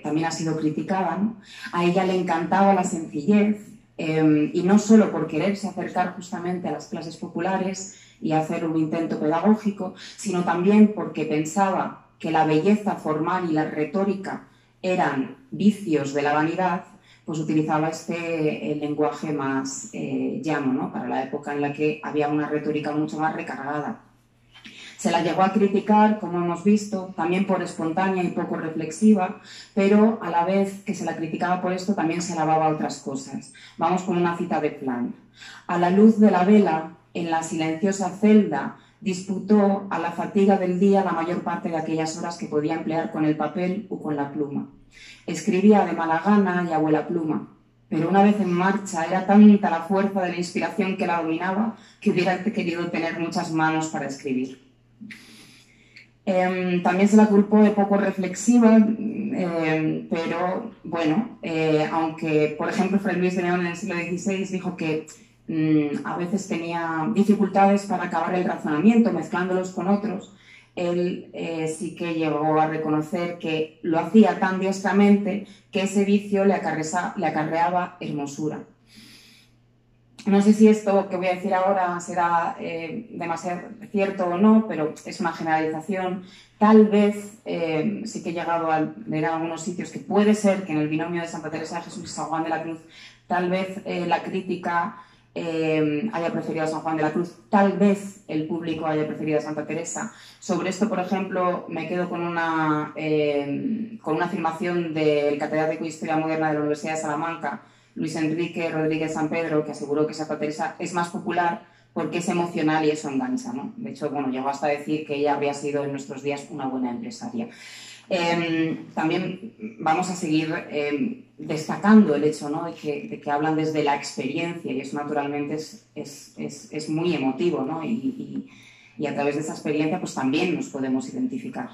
también ha sido criticada, ¿no? A ella le encantaba la sencillez, y no solo por quererse acercar justamente a las clases populares y hacer un intento pedagógico, sino también porque pensaba que la belleza formal y la retórica eran vicios de la vanidad, pues utilizaba el lenguaje más llano, ¿no? Para la época en la que había una retórica mucho más recargada. Se la llegó a criticar, como hemos visto, también por espontánea y poco reflexiva, pero a la vez que se la criticaba por esto, también se alababa a otras cosas. Vamos con una cita de Plan. A la luz de la vela, en la silenciosa celda, disputó a la fatiga del día la mayor parte de aquellas horas que podía emplear con el papel o con la pluma. Escribía de mala gana y a vuela pluma, pero una vez en marcha era tanta la fuerza de la inspiración que la dominaba que hubiera querido tener muchas manos para escribir. También se la culpó de poco reflexiva, pero bueno, aunque por ejemplo Fray Luis de León en el siglo XVI dijo que a veces tenía dificultades para acabar el razonamiento mezclándolos con otros, él sí que llegó a reconocer que lo hacía tan diestramente que ese vicio le acarreaba hermosura. No sé si esto que voy a decir ahora será demasiado cierto o no, pero es una generalización. Tal vez sí que he llegado a leer en algunos sitios que puede ser que en el binomio de Santa Teresa de Jesús y San Juan de la Cruz, tal vez la crítica haya preferido a San Juan de la Cruz, tal vez el público haya preferido a Santa Teresa. Sobre esto, por ejemplo, me quedo con una afirmación del catedrático de Historia Moderna de la Universidad de Salamanca, Luis Enrique Rodríguez San Pedro, que aseguró que Santa Teresa es más popular porque es emocional y eso engancha, ¿no? De hecho, bueno, llegó hasta decir que ella habría sido en nuestros días una buena empresaria. También vamos a seguir destacando el hecho, ¿no? de que hablan desde la experiencia y eso naturalmente es muy emotivo, ¿no? Y a través de esa experiencia pues también nos podemos identificar.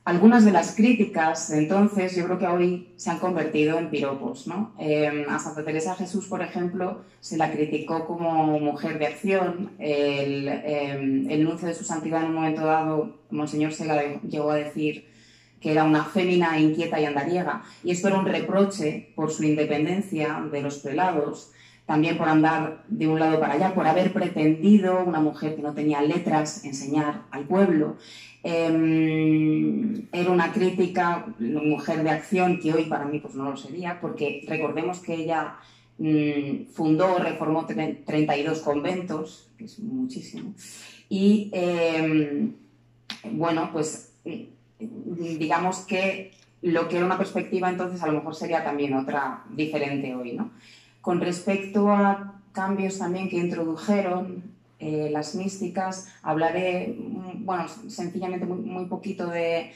Algunas de las críticas, entonces, yo creo que hoy se han convertido en piropos, ¿no? A Santa Teresa de Jesús, por ejemplo, se la criticó como mujer de acción. El nuncio de su santidad en un momento dado, Monseñor Sela, llegó a decir que era una fémina inquieta y andariega, y esto era un reproche por su independencia de los prelados. también por andar de un lado para allá, por haber pretendido, una mujer que no tenía letras, enseñar al pueblo. Era una crítica, una mujer de acción, que hoy para mí pues no lo sería, porque recordemos que ella fundó, reformó 32 conventos, que es muchísimo, y bueno, pues digamos que lo que era una perspectiva entonces a lo mejor sería también otra diferente hoy, ¿no? Con respecto a cambios también que introdujeron las místicas, hablaré, bueno, sencillamente muy poquito de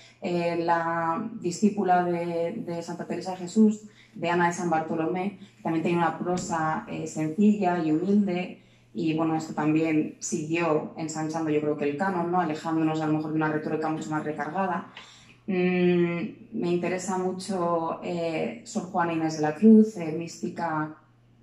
la discípula de Santa Teresa de Jesús, de Ana de San Bartolomé, que también tenía una prosa sencilla y humilde, y bueno, esto también siguió ensanchando yo creo que el canon, ¿no? Alejándonos a lo mejor de una retórica mucho más recargada. Me interesa mucho Sor Juana Inés de la Cruz, mística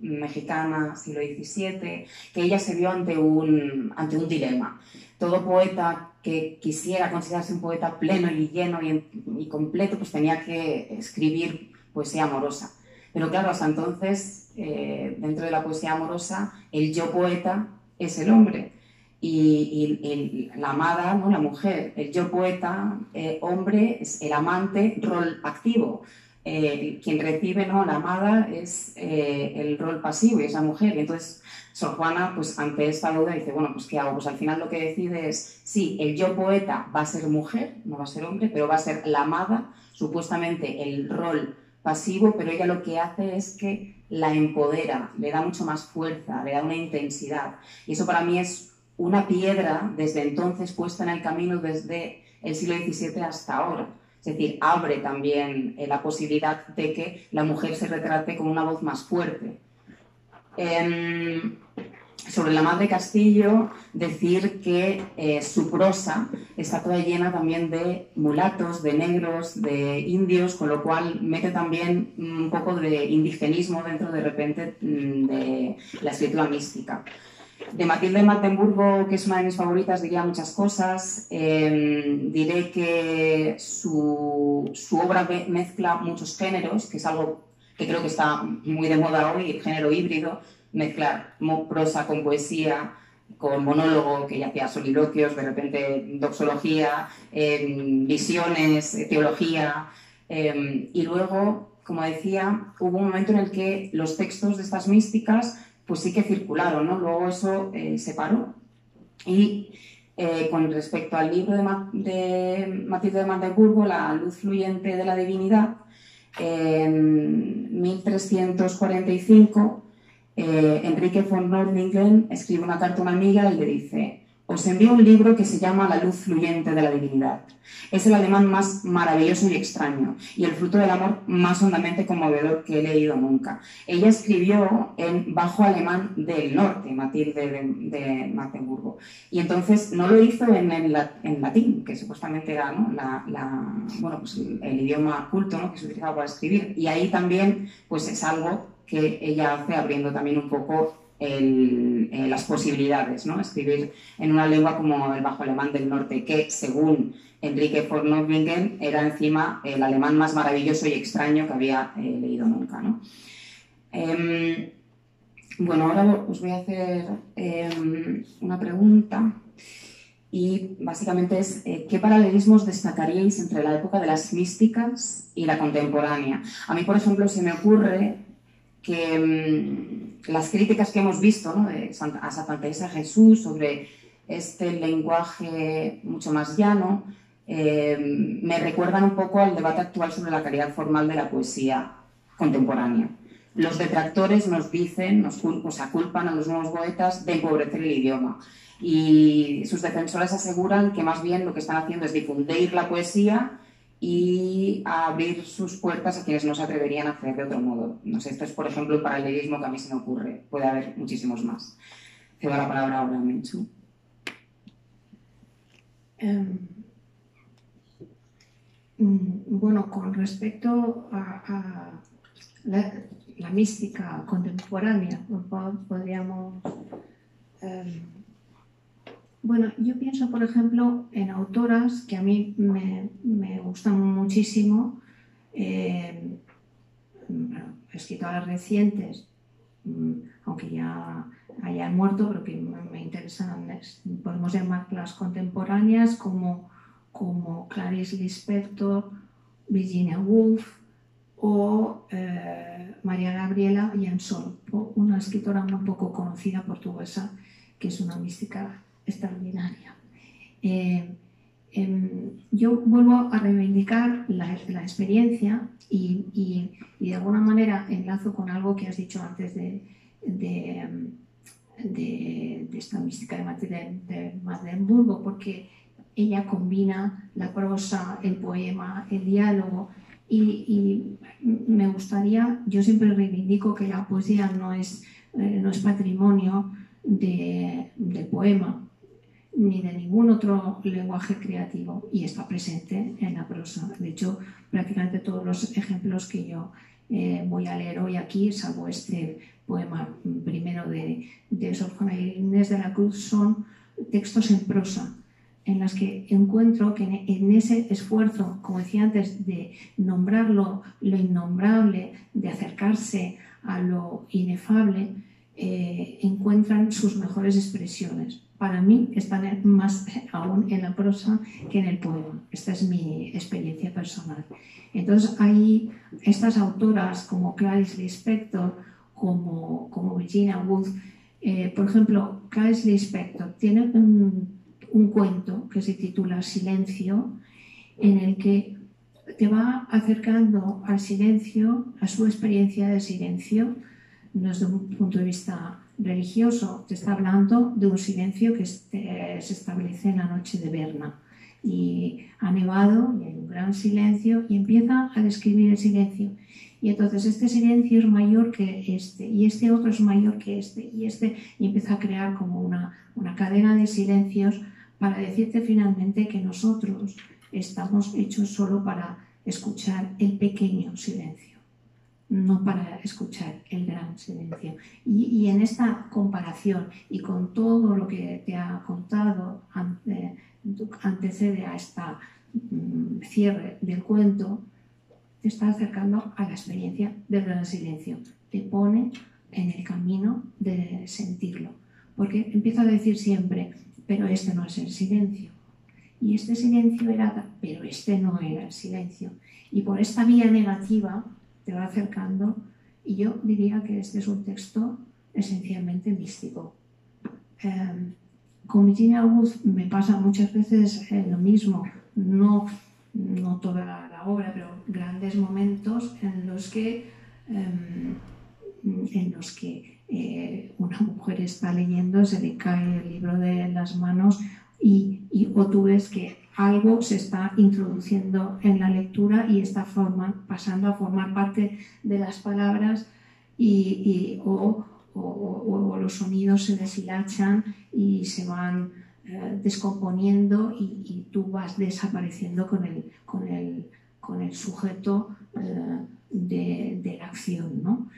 mexicana, siglo XVII, que ella se vio ante un dilema. Todo poeta que quisiera considerarse un poeta pleno y lleno y completo, pues tenía que escribir poesía amorosa. Pero claro, hasta entonces, dentro de la poesía amorosa, el yo poeta es el hombre. Y la amada, ¿no? La mujer, el yo poeta, hombre, es el amante, rol activo. Quien recibe, ¿no? La amada es el rol pasivo y es la mujer. Y entonces Sor Juana, pues ante esta duda dice, bueno, pues ¿qué hago? Pues al final lo que decide es, sí, el yo poeta va a ser mujer, no va a ser hombre, pero va a ser la amada, supuestamente el rol pasivo, pero ella lo que hace es que la empodera, le da mucho más fuerza, le da una intensidad. Y eso para mí es una piedra desde entonces puesta en el camino desde el siglo XVII hasta ahora. Es decir, abre también la posibilidad de que la mujer se retrate con una voz más fuerte. Sobre la Madre Castillo, decir que su prosa está toda llena también de mulatos, de negros, de indios, con lo cual mete también un poco de indigenismo dentro de repente de la escritura mística. De Matilde de Magdeburgo, que es una de mis favoritas, diría muchas cosas. Diré que su obra mezcla muchos géneros, que es algo que creo que está muy de moda hoy, el género híbrido, mezclar prosa con poesía, con monólogo, que ya hacía soliloquios, de repente doxología, visiones, teología. Y luego, como decía, hubo un momento en el que los textos de estas místicas pues sí que circularon, ¿no? Luego eso se paró. Y con respecto al libro de Matilde de Magdeburgo, La luz fluyente de la divinidad, en 1345, Enrique von Nordlingen escribe una carta a una amiga y le dice: os envío un libro que se llama La luz fluyente de la divinidad. Es el alemán más maravilloso y extraño, y el fruto del amor más hondamente conmovedor que he leído nunca. Ella escribió en bajo alemán del norte, Matilde de Magdeburgo, y entonces no lo hizo en latín, que supuestamente era, ¿no? Bueno, pues el idioma culto, ¿no? Que se utilizaba para escribir, y ahí también pues es algo que ella hace abriendo también un poco las posibilidades, ¿no? Escribir en una lengua como el bajo alemán del norte, que según Enrique von Nordlingen era encima el alemán más maravilloso y extraño que había leído nunca, ¿no? Bueno, ahora os voy a hacer una pregunta, y básicamente es ¿qué paralelismos destacaríais entre la época de las místicas y la contemporánea? A mí, por ejemplo, se me ocurre que las críticas que hemos visto, ¿no? A Santa Teresa de Jesús sobre este lenguaje mucho más llano, me recuerdan un poco al debate actual sobre la calidad formal de la poesía contemporánea. Los detractores nos dicen, nos aculpan a los nuevos poetas de empobrecer el idioma, y sus defensores aseguran que más bien lo que están haciendo es difundir la poesía y a abrir sus puertas a quienes no se atreverían a hacer de otro modo. No sé, esto es, por ejemplo, el paralelismo que a mí se me ocurre. Puede haber muchísimos más. Cedo la palabra ahora a Menchu. Bueno, con respecto a la mística contemporánea, podríamos... Bueno, yo pienso, por ejemplo, en autoras que a mí me gustan muchísimo, escritoras recientes, aunque ya hayan muerto, pero que me interesan, podemos llamarlas contemporáneas, como Clarice Lispector, Virginia Woolf o María Gabriela Jansson, una escritora muy poco conocida portuguesa, que es una mística extraordinaria. Yo vuelvo a reivindicar la experiencia y de alguna manera enlazo con algo que has dicho antes de esta mística de Magdeburgo, porque ella combina la prosa, el poema, el diálogo y me gustaría, yo siempre reivindico que la poesía no es patrimonio del poema ni de ningún otro lenguaje creativo y está presente en la prosa. De hecho, prácticamente todos los ejemplos que yo voy a leer hoy aquí, salvo este poema primero de Sor Juana Inés de la Cruz, son textos en prosa, en las que encuentro que en ese esfuerzo, como decía antes, de nombrar lo innombrable, de acercarse a lo inefable, encuentran sus mejores expresiones. Para mí están más aún en la prosa que en el poema. Esta es mi experiencia personal. Entonces hay estas autoras como Clarice Lispector, como Virginia Woolf. Por ejemplo, Clarice Lispector tiene un cuento que se titula Silencio, en el que te va acercando al silencio, a su experiencia de silencio, desde un punto de vista religioso. Te está hablando de un silencio que se establece en la noche de Berna y ha nevado y hay un gran silencio y empieza a describir el silencio y entonces este silencio es mayor que este y este otro es mayor que este y empieza a crear como una cadena de silencios para decirte finalmente que nosotros estamos hechos solo para escuchar el pequeño silencio, no para escuchar el gran silencio. Y en esta comparación y con todo lo que te ha contado antecede a esta cierre del cuento, te está acercando a la experiencia del gran silencio. Te pone en el camino de sentirlo. Porque empieza a decir siempre, pero este no es el silencio. Y este silencio era, pero este no era el silencio. Y por esta vía negativa te va acercando, y yo diría que este es un texto esencialmente místico. Con Virginia Woolf me pasa muchas veces lo mismo, no toda la obra, pero grandes momentos en los que una mujer está leyendo, se le cae el libro de las manos o tú ves que algo se está introduciendo en la lectura y está pasando a formar parte de las palabras o los sonidos se deshilachan y se van descomponiendo y tú vas desapareciendo con el sujeto de la acción, ¿no?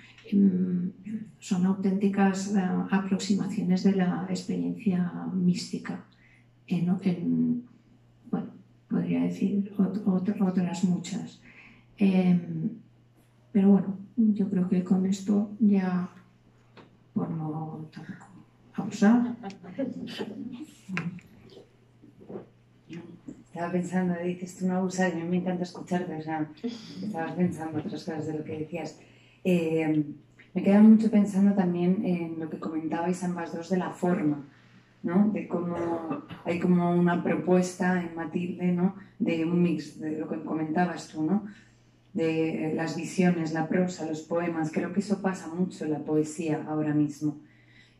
Son auténticas aproximaciones de la experiencia mística. Bueno, podría decir otras muchas. Pero bueno, yo creo que con esto ya, por no tampoco abusar. Estaba pensando, dices tú no abusar, y a mí me encanta escucharte, o sea, estabas pensando otras cosas de lo que decías. Me queda mucho pensando también en lo que comentabais ambas dos de la forma, ¿no? De cómo hay como una propuesta en Matilde, ¿no? De un mix de lo que comentabas tú, ¿no? De las visiones, la prosa, los poemas. Creo que eso pasa mucho en la poesía ahora mismo.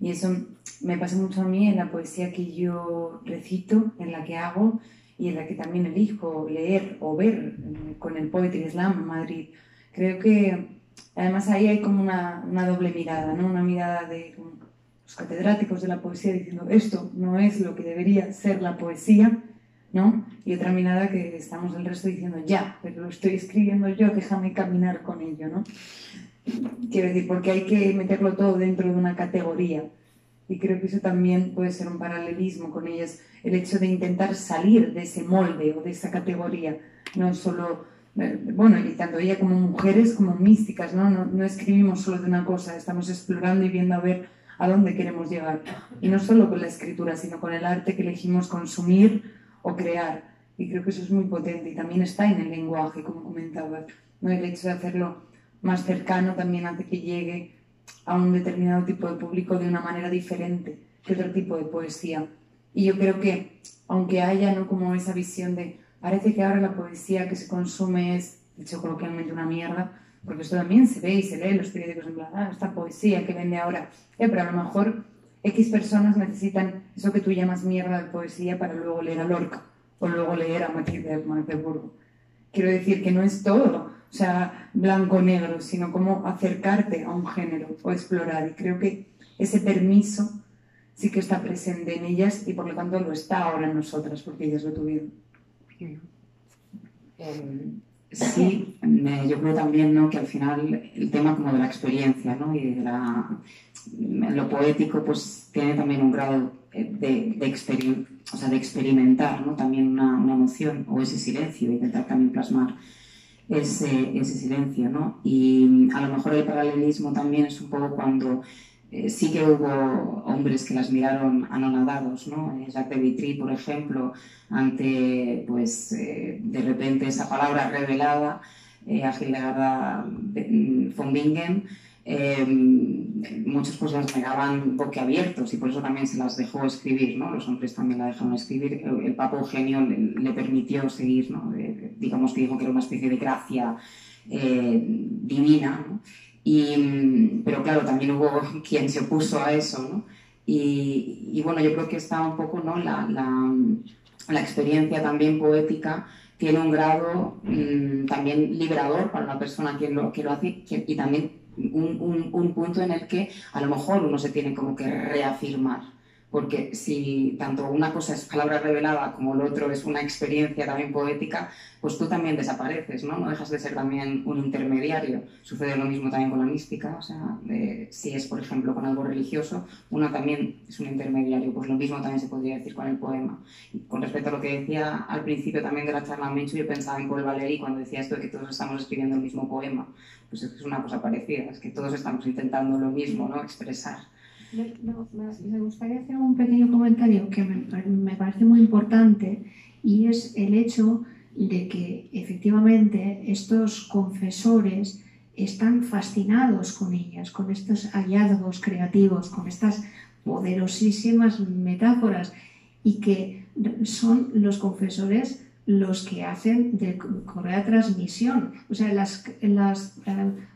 Y eso me pasa mucho a mí en la poesía que yo recito, en la que hago y en la que también elijo leer o ver con el Poetry Slam en Madrid. Creo que además ahí hay como una doble mirada, ¿no? Una mirada de los catedráticos de la poesía diciendo esto no es lo que debería ser la poesía, ¿no? Y otra mirada que estamos el resto diciendo ya, pero lo estoy escribiendo yo, déjame caminar con ello, ¿no? Quiero decir, porque hay que meterlo todo dentro de una categoría y creo que eso también puede ser un paralelismo con ellas, el hecho de intentar salir de ese molde o de esa categoría, no solo bueno, y tanto ella como mujeres como místicas, ¿no? No escribimos solo de una cosa, estamos explorando y viendo a ver a dónde queremos llegar. Y no solo con la escritura, sino con el arte que elegimos consumir o crear. Y creo que eso es muy potente y también está en el lenguaje, como comentabas, ¿no? El hecho de hacerlo más cercano también hace que llegue a un determinado tipo de público de una manera diferente que otro tipo de poesía. Y yo creo que, aunque haya, ¿no?, como esa visión de parece que ahora la poesía que se consume es, de hecho, coloquialmente una mierda, porque esto también se ve y se lee en los periódicos en plan, esta poesía que vende ahora, pero a lo mejor X personas necesitan eso que tú llamas mierda de poesía para luego leer a Lorca o luego leer a Matilde de Magdeburgo. Quiero decir que no es todo, o sea, blanco o negro, sino como acercarte a un género o explorar. Y creo que ese permiso sí que está presente en ellas y por lo tanto lo está ahora en nosotras, porque ellas lo tuvieron. Sí, yo creo también, ¿no?, que al final el tema como de la experiencia, ¿no?, y de lo poético pues tiene también un grado de experimentar, ¿no?, también una emoción o ese silencio, intentar también plasmar ese silencio, ¿no? Y a lo mejor el paralelismo también es un poco cuando sí que hubo hombres que las miraron anonadados, ¿no? Jacques de Vitry, por ejemplo, ante, pues, de repente esa palabra revelada a Hildegarda von Bingen, muchos pues las negaban boquiabiertos y por eso también se las dejó escribir, ¿no? Los hombres también la dejaron escribir. El Papa Eugenio le permitió seguir, ¿no? Digamos que dijo que era una especie de gracia divina, ¿no? Pero claro, también hubo quien se opuso a eso, ¿no? Y bueno, yo creo que está un poco, ¿no?, la experiencia también poética tiene un grado también liberador para una persona que lo hace y también un punto en el que a lo mejor uno se tiene como que reafirmar. Porque si tanto una cosa es palabra revelada como lo otro es una experiencia también poética, pues tú también desapareces, ¿no? No dejas de ser también un intermediario. Sucede lo mismo también con la mística, o sea, si es, por ejemplo, con algo religioso, uno también es un intermediario. Pues lo mismo también se podría decir con el poema. Y con respecto a lo que decía al principio también de la charla Menchu, yo pensaba en Paul Valéry cuando decía esto de que todos estamos escribiendo el mismo poema. Pues es una cosa parecida, es que todos estamos intentando lo mismo, ¿no?, expresar. Me gustaría hacer un pequeño comentario que me parece muy importante y es el hecho de que efectivamente estos confesores están fascinados con ellas, con estos hallazgos creativos, con estas poderosísimas metáforas y que son los confesores los que hacen de correa transmisión. O sea, las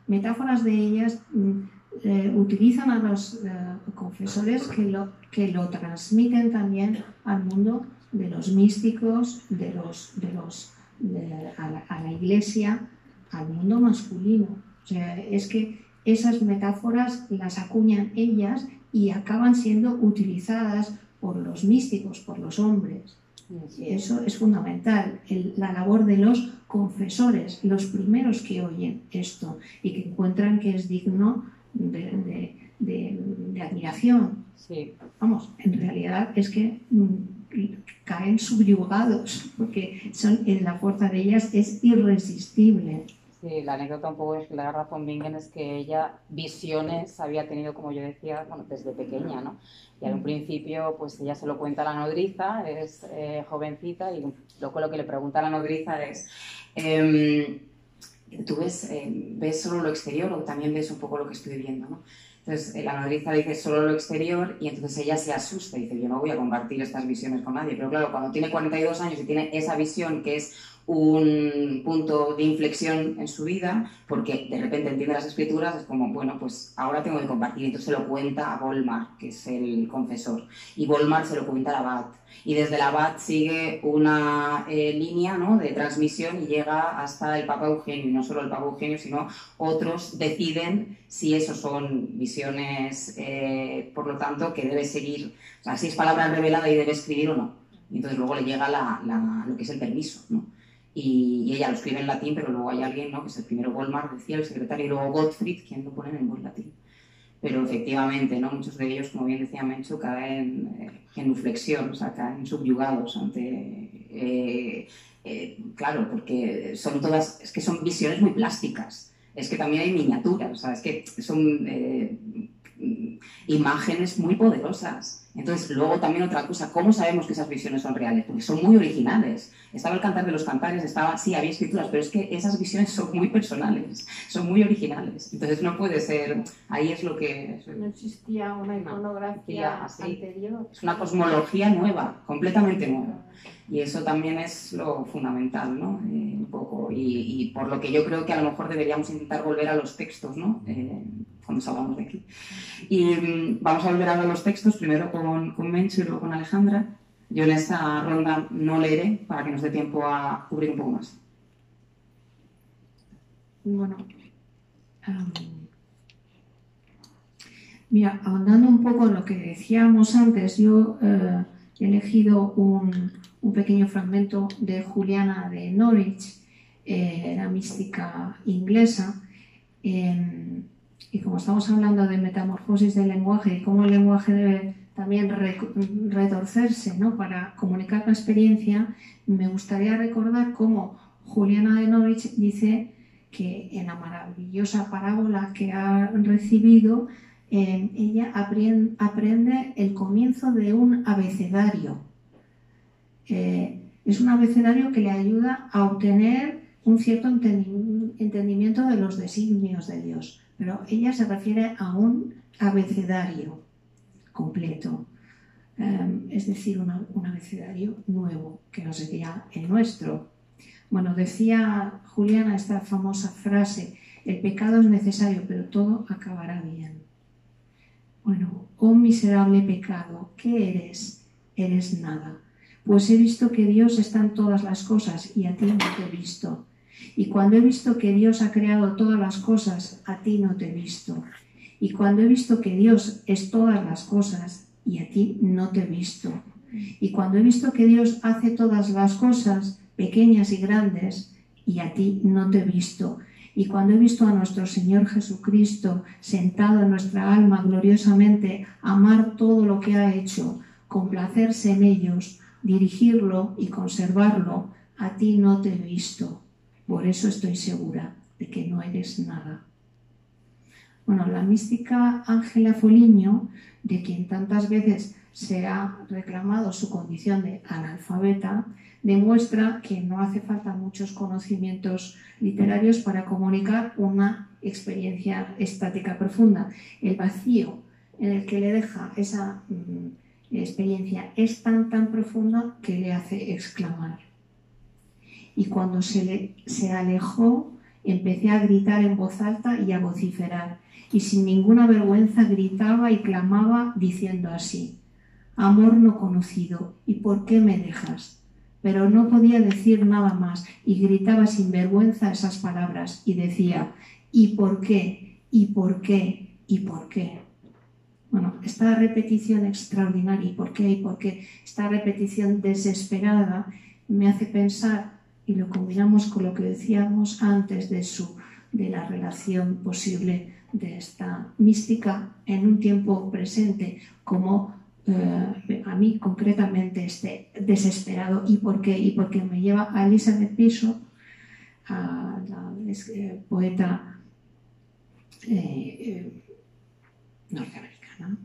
metáforas de ellas utilizan a los confesores que lo transmiten también al mundo de los místicos, a la iglesia, al mundo masculino. O sea, es que esas metáforas las acuñan ellas y acaban siendo utilizadas por los místicos, por los hombres. Eso es fundamental, la labor de los confesores, los primeros que oyen esto y que encuentran que es digno de admiración. Sí. Vamos, en realidad es que caen subyugados porque la fuerza de ellas es irresistible. Sí, la anécdota un poco de Hildegarda von Bingen es que ella visiones había tenido, como yo decía, bueno, desde pequeña, ¿no? Y al principio, pues ella se lo cuenta a la nodriza, es jovencita, y luego lo que le pregunta a la nodriza es ¿tú ves solo lo exterior o también ves un poco lo que estoy viendo, ¿no? Entonces la nodriza dice solo lo exterior y entonces ella se asusta y dice yo no voy a compartir estas visiones con nadie, pero claro, cuando tiene 42 años y tiene esa visión que es un punto de inflexión en su vida, porque de repente entiende las escrituras, es como, bueno, pues ahora tengo que compartir. Entonces se lo cuenta a Volmar, que es el confesor, y Volmar se lo cuenta al abad, y desde el abad sigue una línea, ¿no?, de transmisión y llega hasta el Papa Eugenio, y no solo el Papa Eugenio, sino otros deciden si eso son visiones, por lo tanto, que debe seguir, o sea, si es palabra revelada y debe escribir o no. Y entonces luego le llega lo que es el permiso, ¿no? Y ella lo escribe en latín, pero luego hay alguien, ¿no?, que es el primero Volmar, decía el secretario, y luego Gottfried, quien lo pone en buen latín. Pero efectivamente, ¿no?, muchos de ellos, como bien decía Menchu, caen genuflexión, o sea, caen subyugados ante claro, porque son todas, es que son visiones muy plásticas, es que también hay miniaturas, o sea, es que son imágenes muy poderosas. Entonces, luego también otra cosa, ¿cómo sabemos que esas visiones son reales? Porque son muy originales. Estaba el Cantar de los Cantares, sí, había escrituras, pero es que esas visiones son muy personales, son muy originales. Entonces no puede ser, ahí es lo que... No existía una iconografía anterior. Es una cosmología nueva, completamente nueva. Y eso también es lo fundamental, ¿no? Un poco. Y por lo que yo creo que a lo mejor deberíamos intentar volver a los textos, ¿no? Cuando salgamos de aquí. Y vamos a volver ahora a los textos, primero con Menchu y luego con Alejandra. Yo en esta ronda no leeré para que nos dé tiempo a cubrir un poco más. Bueno, mira, ahondando un poco en lo que decíamos antes, yo he elegido un pequeño fragmento de Juliana de Norwich, la mística inglesa, y como estamos hablando de metamorfosis del lenguaje y cómo el lenguaje debe también retorcerse, ¿no?, para comunicar la experiencia, me gustaría recordar cómo Juliana de Norwich dice que en la maravillosa parábola que ha recibido, ella aprende el comienzo de un abecedario. Es un abecedario que le ayuda a obtener un cierto entendimiento de los designios de Dios, pero ella se refiere a un abecedario completo, es decir, un abecedario nuevo, que no sería el nuestro. Bueno, decía Juliana esta famosa frase: el pecado es necesario, pero todo acabará bien. Bueno, oh miserable pecado, ¿qué eres? Eres nada. Pues he visto que Dios está en todas las cosas y a ti no te he visto. Y cuando he visto que Dios ha creado todas las cosas, a ti no te he visto. Y cuando he visto que Dios es todas las cosas y a ti no te he visto. Y cuando he visto que Dios hace todas las cosas, pequeñas y grandes, y a ti no te he visto. Y cuando he visto a nuestro Señor Jesucristo sentado en nuestra alma gloriosamente, amar todo lo que ha hecho, complacerse en ellos, dirigirlo y conservarlo, a ti no te he visto. Por eso estoy segura de que no eres nada. Bueno, la mística Ángela Foligno, de quien tantas veces se ha reclamado su condición de analfabeta, demuestra que no hace falta muchos conocimientos literarios para comunicar una experiencia estática profunda. El vacío en el que le deja esa experiencia es tan profunda que le hace exclamar. Y cuando se alejó, empecé a gritar en voz alta y a vociferar, y sin ninguna vergüenza gritaba y clamaba diciendo así: amor no conocido, ¿y por qué me dejas? Pero no podía decir nada más y gritaba sin vergüenza esas palabras y decía: ¿y por qué? ¿y por qué? ¿y por qué? Bueno, esta repetición extraordinaria, ¿y por qué? ¿y por qué? Esta repetición desesperada me hace pensar, y lo combinamos con lo que decíamos antes de la relación posible de esta mística en un tiempo presente, como a mí concretamente este desesperado ¿y por qué? Y porque me lleva a Elizabeth Bishop, a la poeta norteamericana,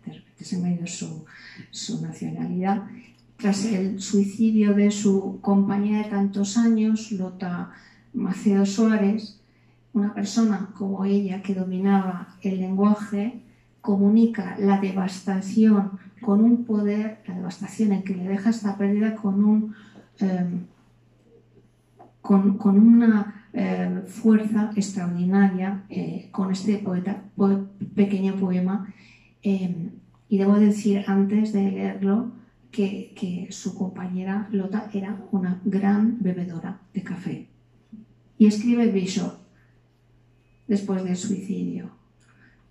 de repente se me ha ido su nacionalidad, tras el suicidio de su compañera de tantos años, Lota Maceo Suárez. Una persona como ella, que dominaba el lenguaje, comunica la devastación con un poder, la devastación en que le deja esta pérdida con una fuerza extraordinaria, con este pequeño poema. Y debo decir, antes de leerlo, que su compañera Lota era una gran bebedora de café. Y escribe Bishop después del suicidio: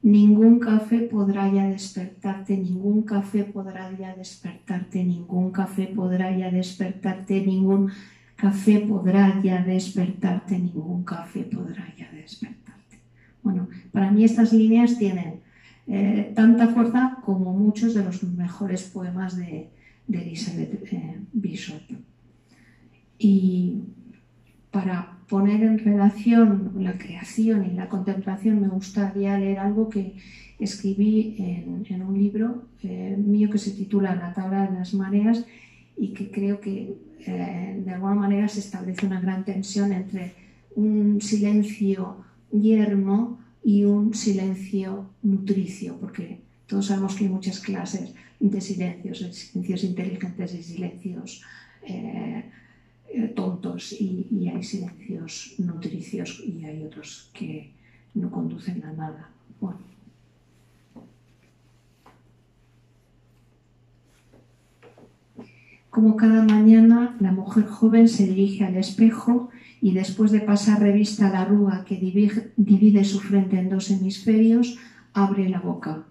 ningún café podrá ya despertarte, ningún café podrá ya despertarte, ningún café podrá ya despertarte, ningún café podrá ya despertarte, ningún café podrá ya despertarte. Bueno, para mí estas líneas tienen tanta fuerza como muchos de los mejores poemas de Elizabeth Bishop. Y para poner en relación la creación y la contemplación me gustaría leer algo que escribí en un libro mío que se titula La tabla de las mareas y que creo que de alguna manera se establece una gran tensión entre un silencio yermo y un silencio nutricio, porque todos sabemos que hay muchas clases de silencios inteligentes y silencios tontos y hay silencios nutricios y hay otros que no conducen a nada. Bueno. Como cada mañana, la mujer joven se dirige al espejo y después de pasar revista a la arruga que divide su frente en dos hemisferios, abre la boca.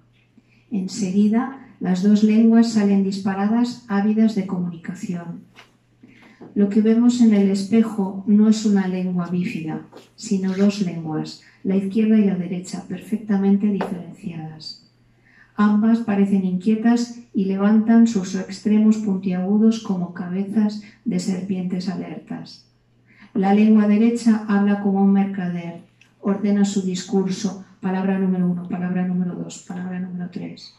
Enseguida, las dos lenguas salen disparadas, ávidas de comunicación. Lo que vemos en el espejo no es una lengua bífida, sino dos lenguas, la izquierda y la derecha, perfectamente diferenciadas. Ambas parecen inquietas y levantan sus extremos puntiagudos como cabezas de serpientes alertas. La lengua derecha habla como un mercader, ordena su discurso, palabra número 1, palabra número 2, palabra número 3,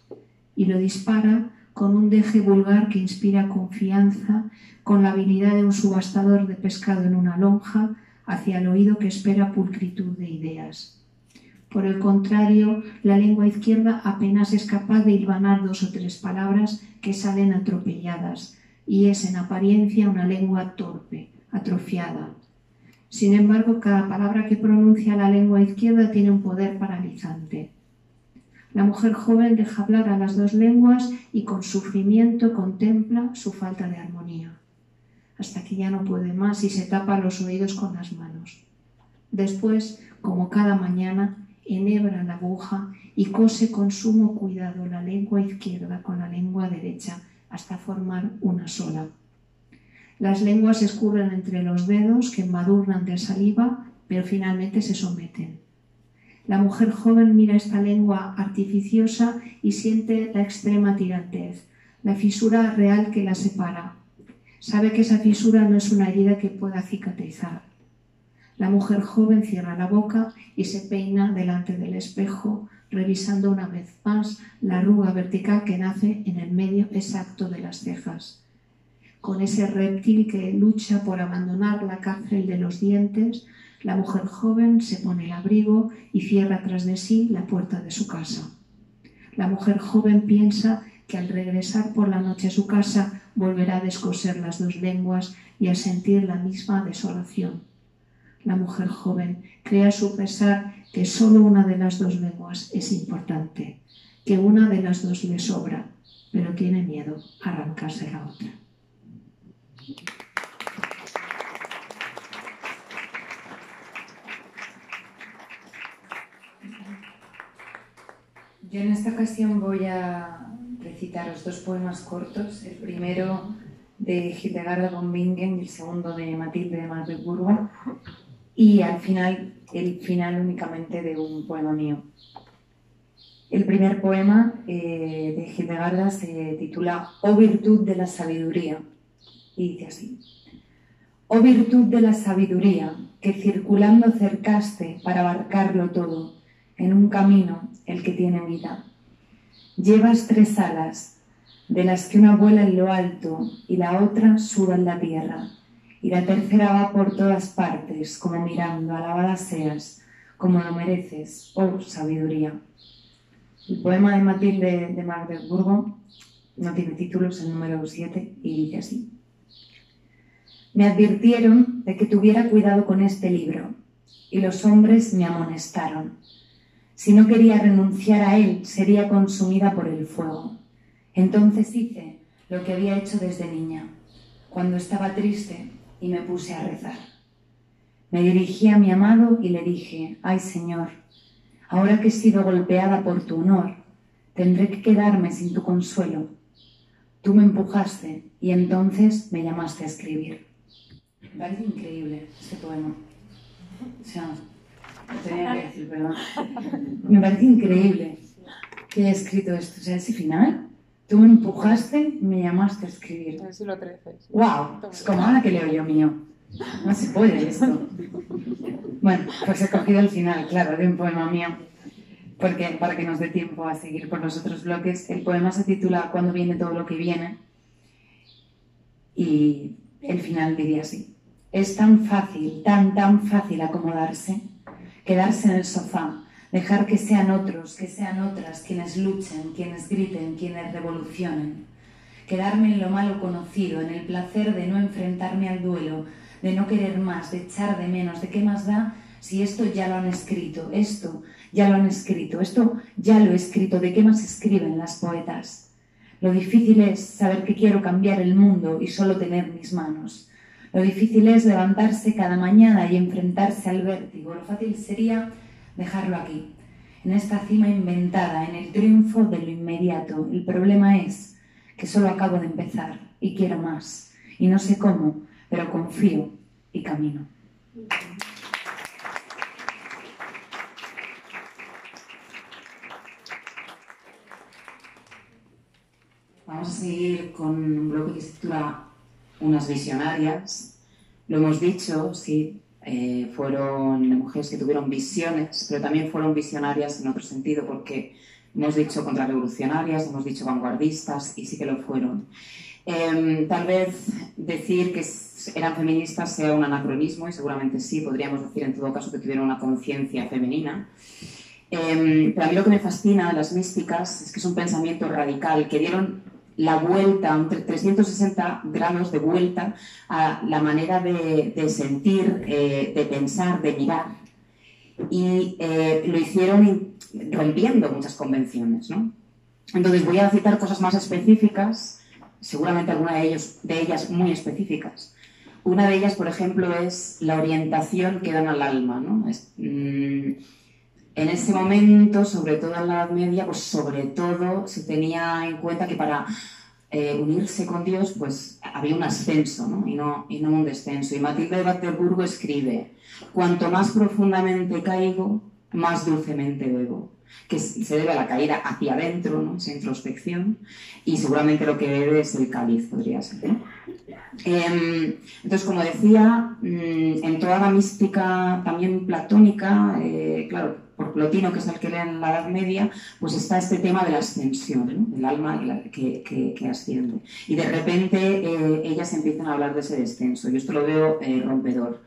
y lo dispara con un deje vulgar que inspira confianza, con la habilidad de un subastador de pescado en una lonja, hacia el oído que espera pulcritud de ideas. Por el contrario, la lengua izquierda apenas es capaz de hilvanar 2 o 3 palabras que salen atropelladas, y es en apariencia una lengua torpe, atrofiada. Sin embargo, cada palabra que pronuncia la lengua izquierda tiene un poder paralizante. La mujer joven deja hablar a las dos lenguas y con sufrimiento contempla su falta de armonía, hasta que ya no puede más y se tapa los oídos con las manos. Después, como cada mañana, enhebra la aguja y cose con sumo cuidado la lengua izquierda con la lengua derecha hasta formar una sola. Las lenguas escurren entre los dedos que embadurnan de saliva, pero finalmente se someten. La mujer joven mira esta lengua artificiosa y siente la extrema tirantez, la fisura real que la separa. Sabe que esa fisura no es una herida que pueda cicatrizar. La mujer joven cierra la boca y se peina delante del espejo, revisando una vez más la arruga vertical que nace en el medio exacto de las cejas. Con ese reptil que lucha por abandonar la cárcel de los dientes, la mujer joven se pone el abrigo y cierra tras de sí la puerta de su casa. La mujer joven piensa que al regresar por la noche a su casa volverá a descoser las dos lenguas y a sentir la misma desolación. La mujer joven cree a su pesar que solo una de las dos lenguas es importante, que una de las dos le sobra, pero tiene miedo a arrancarse la otra. Yo en esta ocasión voy a recitaros 2 poemas cortos, el primero de Hildegarda von Bingen y el segundo de Matilde de Magdeburgo, y al final, el final únicamente de un poema mío. El primer poema de Hildegarda se titula Oh virtud de la sabiduría, y dice así: Oh virtud de la sabiduría, que circulando cercaste para abarcarlo todo, en un camino el que tiene vida. Llevas 3 alas, de las que una vuela en lo alto y la otra suba en la tierra, y la tercera va por todas partes, como mirando, alabada seas, como lo mereces, oh sabiduría. El poema de Matilde de Magdeburgo no tiene título, es el número 7, y dice así: Me advirtieron de que tuviera cuidado con este libro, y los hombres me amonestaron. Si no quería renunciar a él, sería consumida por el fuego. Entonces hice lo que había hecho desde niña, cuando estaba triste, y me puse a rezar. Me dirigí a mi amado y le dije: Ay, Señor, ahora que he sido golpeada por tu honor, tendré que quedarme sin tu consuelo. Tú me empujaste y entonces me llamaste a escribir. Me parece increíble este poema. O sea, tenía que decir, perdón. Me parece increíble que haya escrito esto. O sea, ese final, Tú me empujaste y me llamaste a escribir. En el siglo XIII. Sí. ¡Wow! Es como ahora que leo yo mío. No se puede esto. Bueno, pues he cogido el final, claro, de un poema mío, porque para que nos dé tiempo a seguir por los otros bloques. El poema se titula «Cuando viene todo lo que viene» y el final diría así: es tan fácil, tan fácil acomodarse, quedarse en el sofá, dejar que sean otros, que sean otras quienes luchen, quienes griten, quienes revolucionen. Quedarme en lo malo conocido, en el placer de no enfrentarme al duelo, de no querer más, de echar de menos, de qué más da si esto ya lo han escrito, esto ya lo han escrito, esto ya lo he escrito, de qué más escriben las poetas. Lo difícil es saber que quiero cambiar el mundo y solo tener mis manos. Lo difícil es levantarse cada mañana y enfrentarse al vértigo. Lo fácil sería dejarlo aquí, en esta cima inventada, en el triunfo de lo inmediato. El problema es que solo acabo de empezar y quiero más. Y no sé cómo, pero confío y camino. Vamos a seguir con un bloque que se titula Unas visionarias. Lo hemos dicho, sí, fueron mujeres que tuvieron visiones, pero también fueron visionarias en otro sentido, porque hemos dicho contrarrevolucionarias, hemos dicho vanguardistas, y sí que lo fueron. Tal vez decir que eran feministas sea un anacronismo, y seguramente sí, podríamos decir en todo caso que tuvieron una conciencia femenina. Pero a mí lo que me fascina de las místicas es que es un pensamiento radical, que dieron la vuelta, un 360 grados de vuelta a la manera de sentir, de pensar, de mirar. Y lo hicieron rompiendo muchas convenciones, ¿no? Entonces voy a citar cosas más específicas, seguramente alguna de ellas muy específicas. Una de ellas, por ejemplo, es la orientación que dan al alma, ¿no? En ese momento, sobre todo en la Edad Media, pues sobre todo se tenía en cuenta que para unirse con Dios, pues había un ascenso, ¿no? Y no un descenso. Y Matilde de Battenburgo escribe: cuanto más profundamente caigo, más dulcemente bebo. Que se debe a la caída hacia adentro, ¿no? Esa introspección, y seguramente lo que bebe es el cáliz, podría ser, ¿no? Entonces, como decía, en toda la mística también platónica, claro, por Plotino, que es el que lee en la Edad Media, pues está este tema de la ascensión, ¿no? Del alma que asciende. Y de repente ellas empiezan a hablar de ese descenso. Yo esto lo veo rompedor.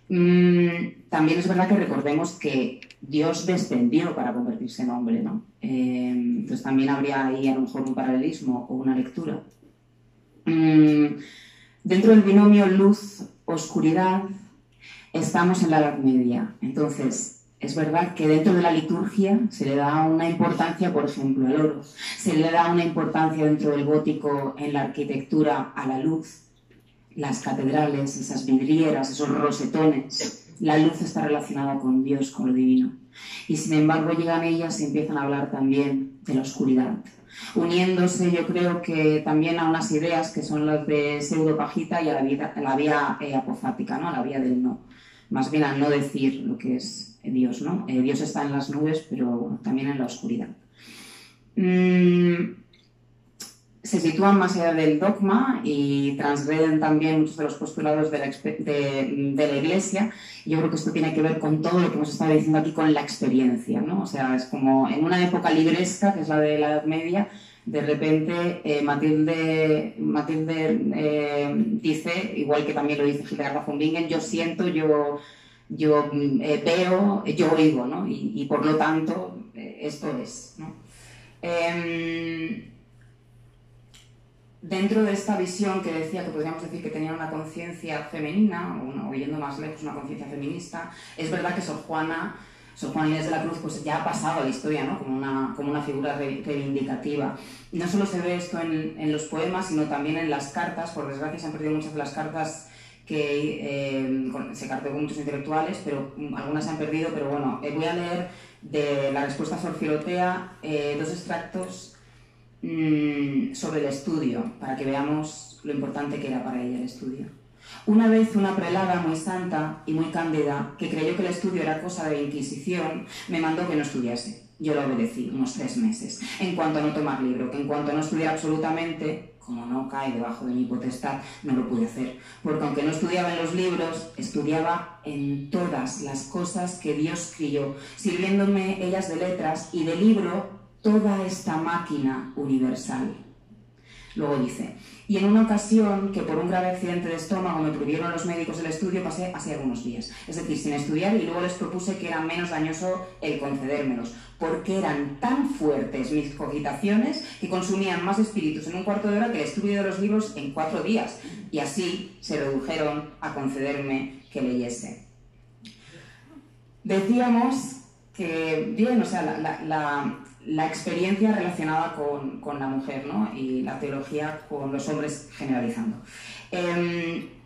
También es verdad que recordemos que Dios descendió para convertirse en hombre, ¿no? Entonces también habría ahí a lo mejor un paralelismo o una lectura. Dentro del binomio luz-oscuridad estamos en la Edad Media. Entonces, es verdad que dentro de la liturgia se le da una importancia, por ejemplo, al oro. Se le da una importancia dentro del gótico en la arquitectura a la luz. Las catedrales, esas vidrieras, esos rosetones, la luz está relacionada con Dios, con lo divino. Y sin embargo llegan ellas y empiezan a hablar también de la oscuridad, uniéndose yo creo que también a unas ideas que son las de Pseudo-Pagita y a la vía apofática, ¿no? A la vía del no. Más bien al no decir lo que es Dios, ¿no? Dios está en las nubes, pero bueno, también en la oscuridad. Se sitúan más allá del dogma y transgreden también muchos de los postulados de la Iglesia. Yo creo que esto tiene que ver con todo lo que hemos estado diciendo aquí, con la experiencia, ¿no? O sea, es como en una época libresca, que es la de la Edad Media, de repente Matilde dice, igual que también lo dice Hildegard von Bingen, yo siento, yo veo, yo oigo, ¿no? Y por lo tanto, esto es, ¿no? Dentro de esta visión que decía que podríamos decir que tenía una conciencia femenina, o yendo más lejos, una conciencia feminista, es verdad que Sor Juana Inés de la Cruz pues ya ha pasado a la historia, ¿no? como una figura reivindicativa. No solo se ve esto en los poemas, sino también en las cartas. Por desgracia se han perdido muchas de las cartas que se cargó con muchos intelectuales, pero algunas se han perdido. Pero bueno, voy a leer de la respuesta a Sor Filotea 2 extractos sobre el estudio, para que veamos lo importante que era para ella el estudio. Una vez una prelada muy santa y muy cándida, que creyó que el estudio era cosa de Inquisición, me mandó que no estudiase. Yo lo obedecí unos 3 meses. En cuanto a no tomar libro, que en cuanto a no estudiar absolutamente, como no cae debajo de mi potestad, no lo pude hacer. Porque aunque no estudiaba en los libros, estudiaba en todas las cosas que Dios crió, sirviéndome ellas de letras y de libro toda esta máquina universal. Luego dice, y en una ocasión que por un grave accidente de estómago me prohibieron los médicos el estudio, pasé así algunos días. Es decir, sin estudiar, y luego les propuse que era menos dañoso el concedérmelos, porque eran tan fuertes mis cogitaciones que consumían más espíritus en un cuarto de hora que el estudio de los libros en 4 días. Y así se redujeron a concederme que leyese. Decíamos que, bien, o sea, la experiencia relacionada con la mujer, ¿no? Y la teología con los hombres generalizando.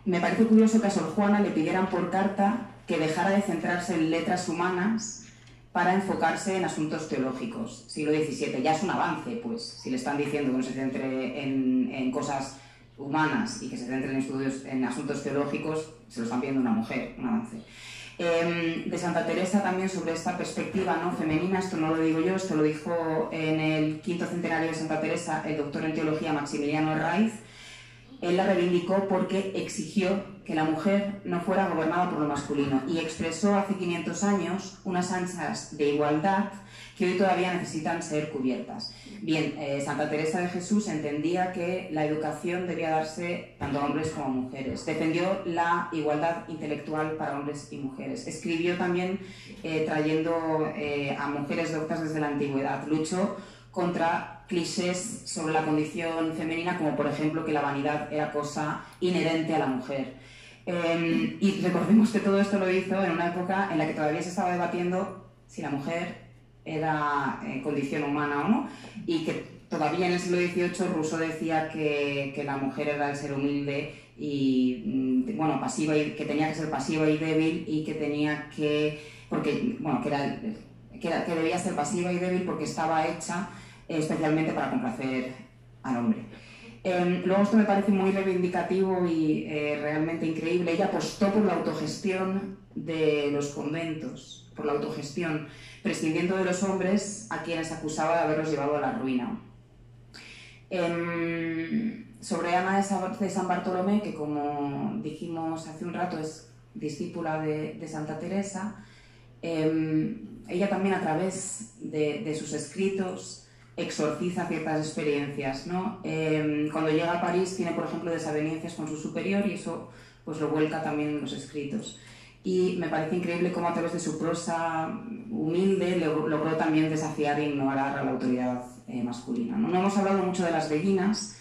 Me parece curioso que a Sor Juana le pidieran por carta que dejara de centrarse en letras humanas para enfocarse en asuntos teológicos. Siglo XVII, ya es un avance, pues, si le están diciendo que no se centre en cosas humanas y que se centre en asuntos teológicos, se lo están viendo una mujer, un avance. De Santa Teresa también sobre esta perspectiva, ¿no?, femenina, esto no lo digo yo, esto lo dijo en el 5º centenario de Santa Teresa el doctor en teología Maximiliano Herraiz. Él la reivindicó porque exigió que la mujer no fuera gobernada por lo masculino y expresó hace 500 años unas ansias de igualdad que hoy todavía necesitan ser cubiertas. Bien, Santa Teresa de Jesús entendía que la educación debía darse tanto a hombres como a mujeres. Defendió la igualdad intelectual para hombres y mujeres. Escribió también trayendo a mujeres doctas desde la antigüedad. Luchó contra clichés sobre la condición femenina, como por ejemplo que la vanidad era cosa inherente a la mujer. Y recordemos que todo esto lo hizo en una época en la que todavía se estaba debatiendo si la mujer era condición humana o no, y que todavía en el siglo XVIII Rousseau decía que la mujer era el ser humilde y, bueno, pasiva, y que tenía que ser pasiva y débil, y que tenía que, porque, bueno, que debía ser pasiva y débil porque estaba hecha especialmente para complacer al hombre. Luego esto me parece muy reivindicativo y realmente increíble. Ella apostó por la autogestión de los conventos, por la autogestión, prescindiendo de los hombres a quienes acusaba de haberlos llevado a la ruina. Sobre Ana de San Bartolomé, que como dijimos hace un rato es discípula de Santa Teresa, ella también a través de sus escritos exorciza ciertas experiencias, ¿no? Cuando llega a París tiene, por ejemplo, desavenencias con su superior y eso pues lo vuelca también en los escritos. Y me parece increíble cómo a través de su prosa humilde logró también desafiar e ignorar a la autoridad masculina, ¿no? No hemos hablado mucho de las beguinas,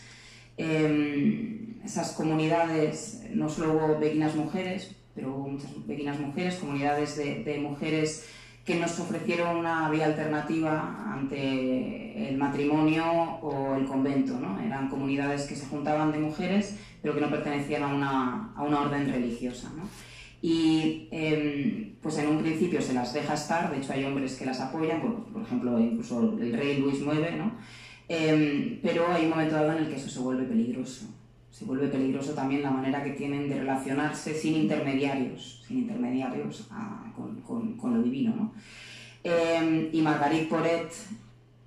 esas comunidades, no solo hubo beguinas mujeres, pero hubo muchas beguinas mujeres, comunidades de mujeres que nos ofrecieron una vía alternativa ante el matrimonio o el convento, ¿no? Eran comunidades que se juntaban de mujeres, pero que no pertenecían a una orden religiosa, ¿no? Y pues en un principio se las deja estar, de hecho hay hombres que las apoyan, por ejemplo incluso el rey Luis IX, ¿no? Pero hay un momento dado en el que eso se vuelve peligroso. Se vuelve peligroso también la manera que tienen de relacionarse sin intermediarios con lo divino, ¿no? Y Marguerite Porete,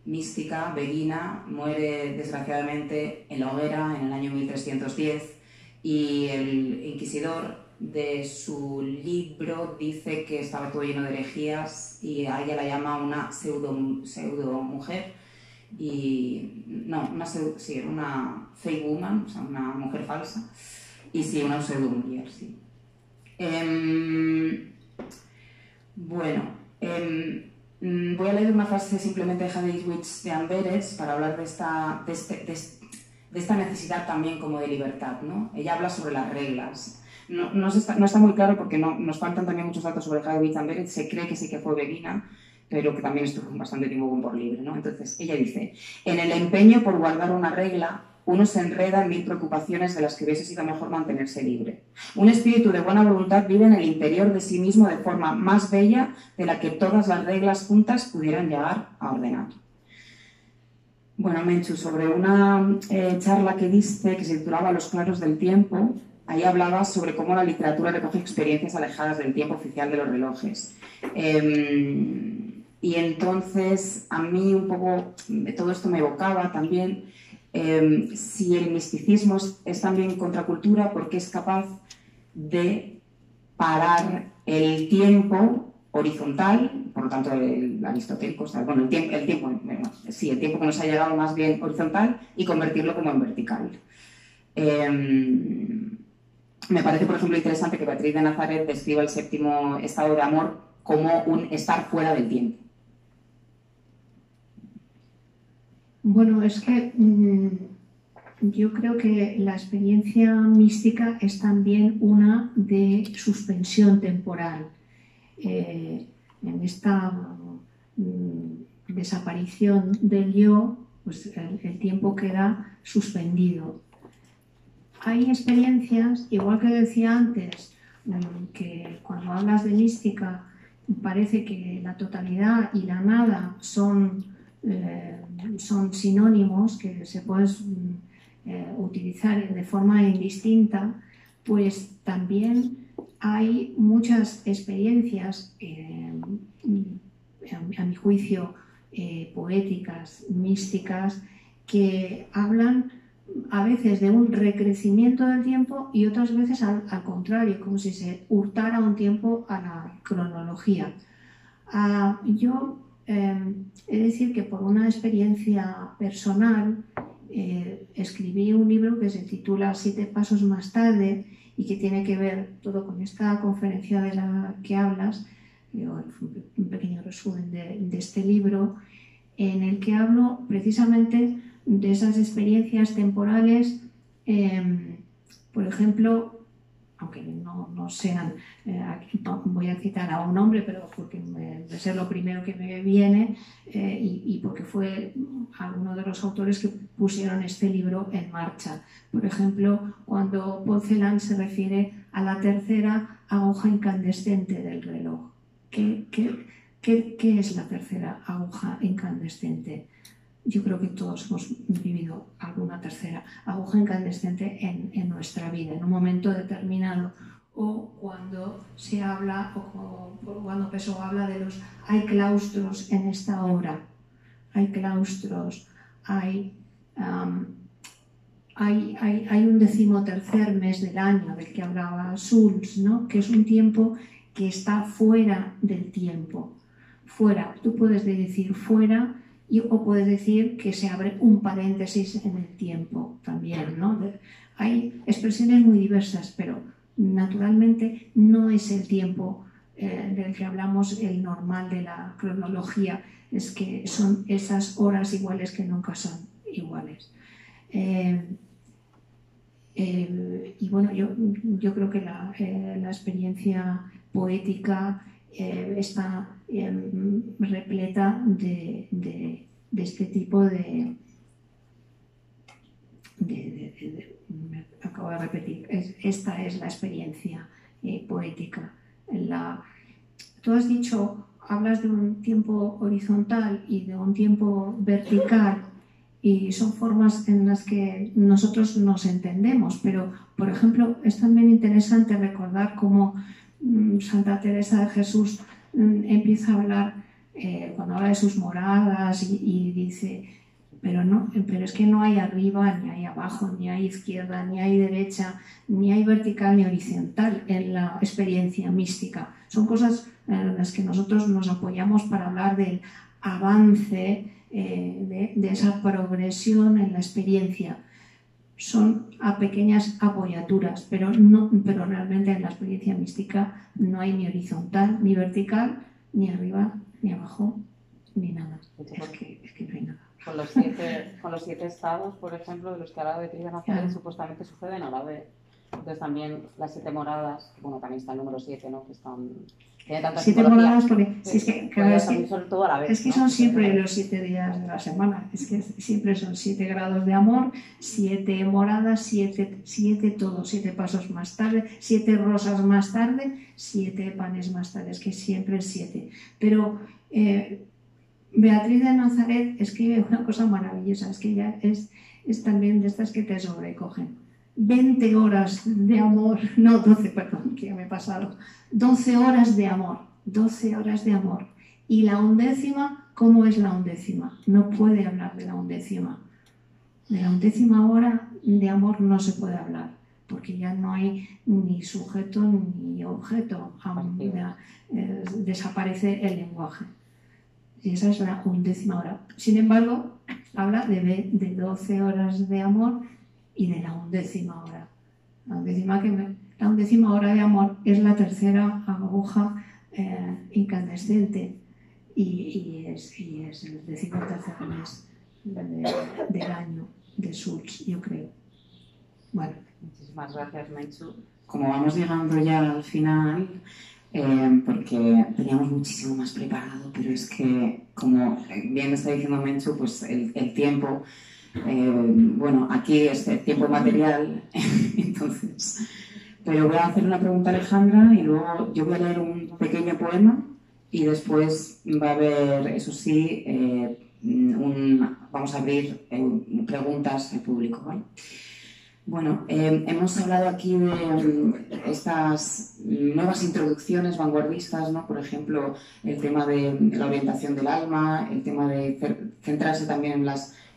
mística, beguina, muere desgraciadamente en la hoguera en el año 1310 y el inquisidor de su libro dice que estaba todo lleno de herejías y a ella la llama una pseudo mujer y no, era una fake woman, o sea, una mujer falsa, y sí, una pseudo mujer, sí. Bueno, voy a leer una frase simplemente de Hadewitz de Amberes para hablar de esta necesidad también como de libertad, ¿no? Ella habla sobre las reglas. No está muy claro porque nos faltan también muchos datos sobre Hadewitz Amberes. Se cree que sí que fue beguina, pero que también estuvo bastante tiempo con por libre, ¿no? Entonces, ella dice, en el empeño por guardar una regla, uno se enreda en 1000 preocupaciones de las que hubiese sido mejor mantenerse libre. Un espíritu de buena voluntad vive en el interior de sí mismo de forma más bella de la que todas las reglas juntas pudieran llegar a ordenar. Bueno, Menchu, sobre una charla que diste que se titulaba Los claros del tiempo, ahí hablaba sobre cómo la literatura recoge experiencias alejadas del tiempo oficial de los relojes. Y entonces a mí un poco todo esto me evocaba también si el misticismo es también contracultura porque es capaz de parar el tiempo horizontal, por lo tanto el aristotélico, o sea, bueno, el tiempo que nos ha llegado más bien horizontal y convertirlo como en vertical. Me parece, por ejemplo, interesante que Beatriz de Nazaret describa el séptimo estado de amor como un estar fuera del tiempo. Bueno, es que yo creo que la experiencia mística es también una de suspensión temporal. En esta desaparición del yo, pues el tiempo queda suspendido. Hay experiencias, igual que decía antes, que cuando hablas de mística parece que la totalidad y la nada son sinónimos que se pueden utilizar de forma indistinta, pues también hay muchas experiencias, a mi juicio, poéticas, místicas, que hablan a veces de un recrecimiento del tiempo y otras veces al contrario, como si se hurtara un tiempo a la cronología. Yo he de decir que por una experiencia personal escribí un libro que se titula 7 pasos más tarde y que tiene que ver todo con esta conferencia de la que hablas, un pequeño resumen de este libro, en el que hablo precisamente de esas experiencias temporales, por ejemplo, aunque no sean, aquí voy a citar a un hombre, pero porque debe ser lo primero que me viene y porque fue alguno de los autores que pusieron este libro en marcha. Por ejemplo, cuando Paul Celan se refiere a la tercera aguja incandescente del reloj. ¿Qué es la tercera aguja incandescente? Yo creo que todos hemos vivido alguna tercera aguja incandescente en nuestra vida, en un momento determinado, o cuando se habla, o cuando Pessoa habla de hay claustros en esta obra, hay claustros, hay un 13º mes del año del que hablaba Schulz, ¿no? Que es un tiempo que está fuera del tiempo, fuera, tú puedes decir fuera, o puedes decir que se abre un paréntesis en el tiempo también, ¿no? Hay expresiones muy diversas, pero naturalmente no es el tiempo del que hablamos el normal de la cronología, es que son esas horas iguales que nunca son iguales. Y bueno, yo creo que la experiencia poética está repleta de este tipo de me acabo de repetir, esta es la experiencia poética. Tú has dicho, hablas de un tiempo horizontal y de un tiempo vertical y son formas en las que nosotros nos entendemos, pero por ejemplo es también interesante recordar cómo Santa Teresa de Jesús empieza a hablar, cuando habla de sus moradas y dice, pero es que no hay arriba, ni hay abajo, ni hay izquierda, ni hay derecha, ni hay vertical ni horizontal en la experiencia mística. Son cosas en las que nosotros nos apoyamos para hablar del avance, de esa progresión en la experiencia. Son a pequeñas apoyaturas, pero realmente en la experiencia mística no hay ni horizontal, ni vertical, ni arriba, ni abajo, ni nada. Es que no hay nada. Con los 7 estados, por ejemplo, de los que hablaba Beatriz de Nazaret, supuestamente suceden a la vez. Entonces también las 7 moradas, bueno, también está el número 7, ¿no? Que están... Tiene tantas 7 moradas porque son todo a la vez, es que ¿no? son siempre los 7 días de la semana, es que siempre son 7 grados de amor, 7 moradas, 7 todo, 7 pasos más tarde, 7 rosas más tarde, 7 panes más tarde, es que siempre es 7. Pero Beatriz de Nazaret escribe una cosa maravillosa, es que ella es también de estas que te sobrecogen. 20 horas de amor, no 12, perdón, que ya me he pasado, 12 horas de amor, 12 horas de amor. Y la undécima, ¿cómo es la undécima? No puede hablar de la undécima. De la undécima hora de amor no se puede hablar, porque ya no hay ni sujeto ni objeto. Desaparece el lenguaje. Y esa es la undécima hora. Sin embargo, habla de 12 horas de amor y de la undécima hora. La undécima hora de amor es la tercera aguja incandescente y es el 13º mes del año de Sulz, yo creo. Bueno. Muchísimas gracias, Menchu. Como vamos llegando ya al final, porque teníamos muchísimo más preparado, pero es que, como bien está diciendo Menchu, pues el tiempo, bueno, aquí es el tiempo material, entonces... Pero voy a hacer una pregunta a Alejandra y luego yo voy a leer un pequeño poema y después va a haber, eso sí, vamos a abrir preguntas al público, ¿vale? Bueno, hemos hablado aquí de estas nuevas introducciones vanguardistas, ¿no? Por ejemplo, el tema de la orientación del alma, el tema de centrarse también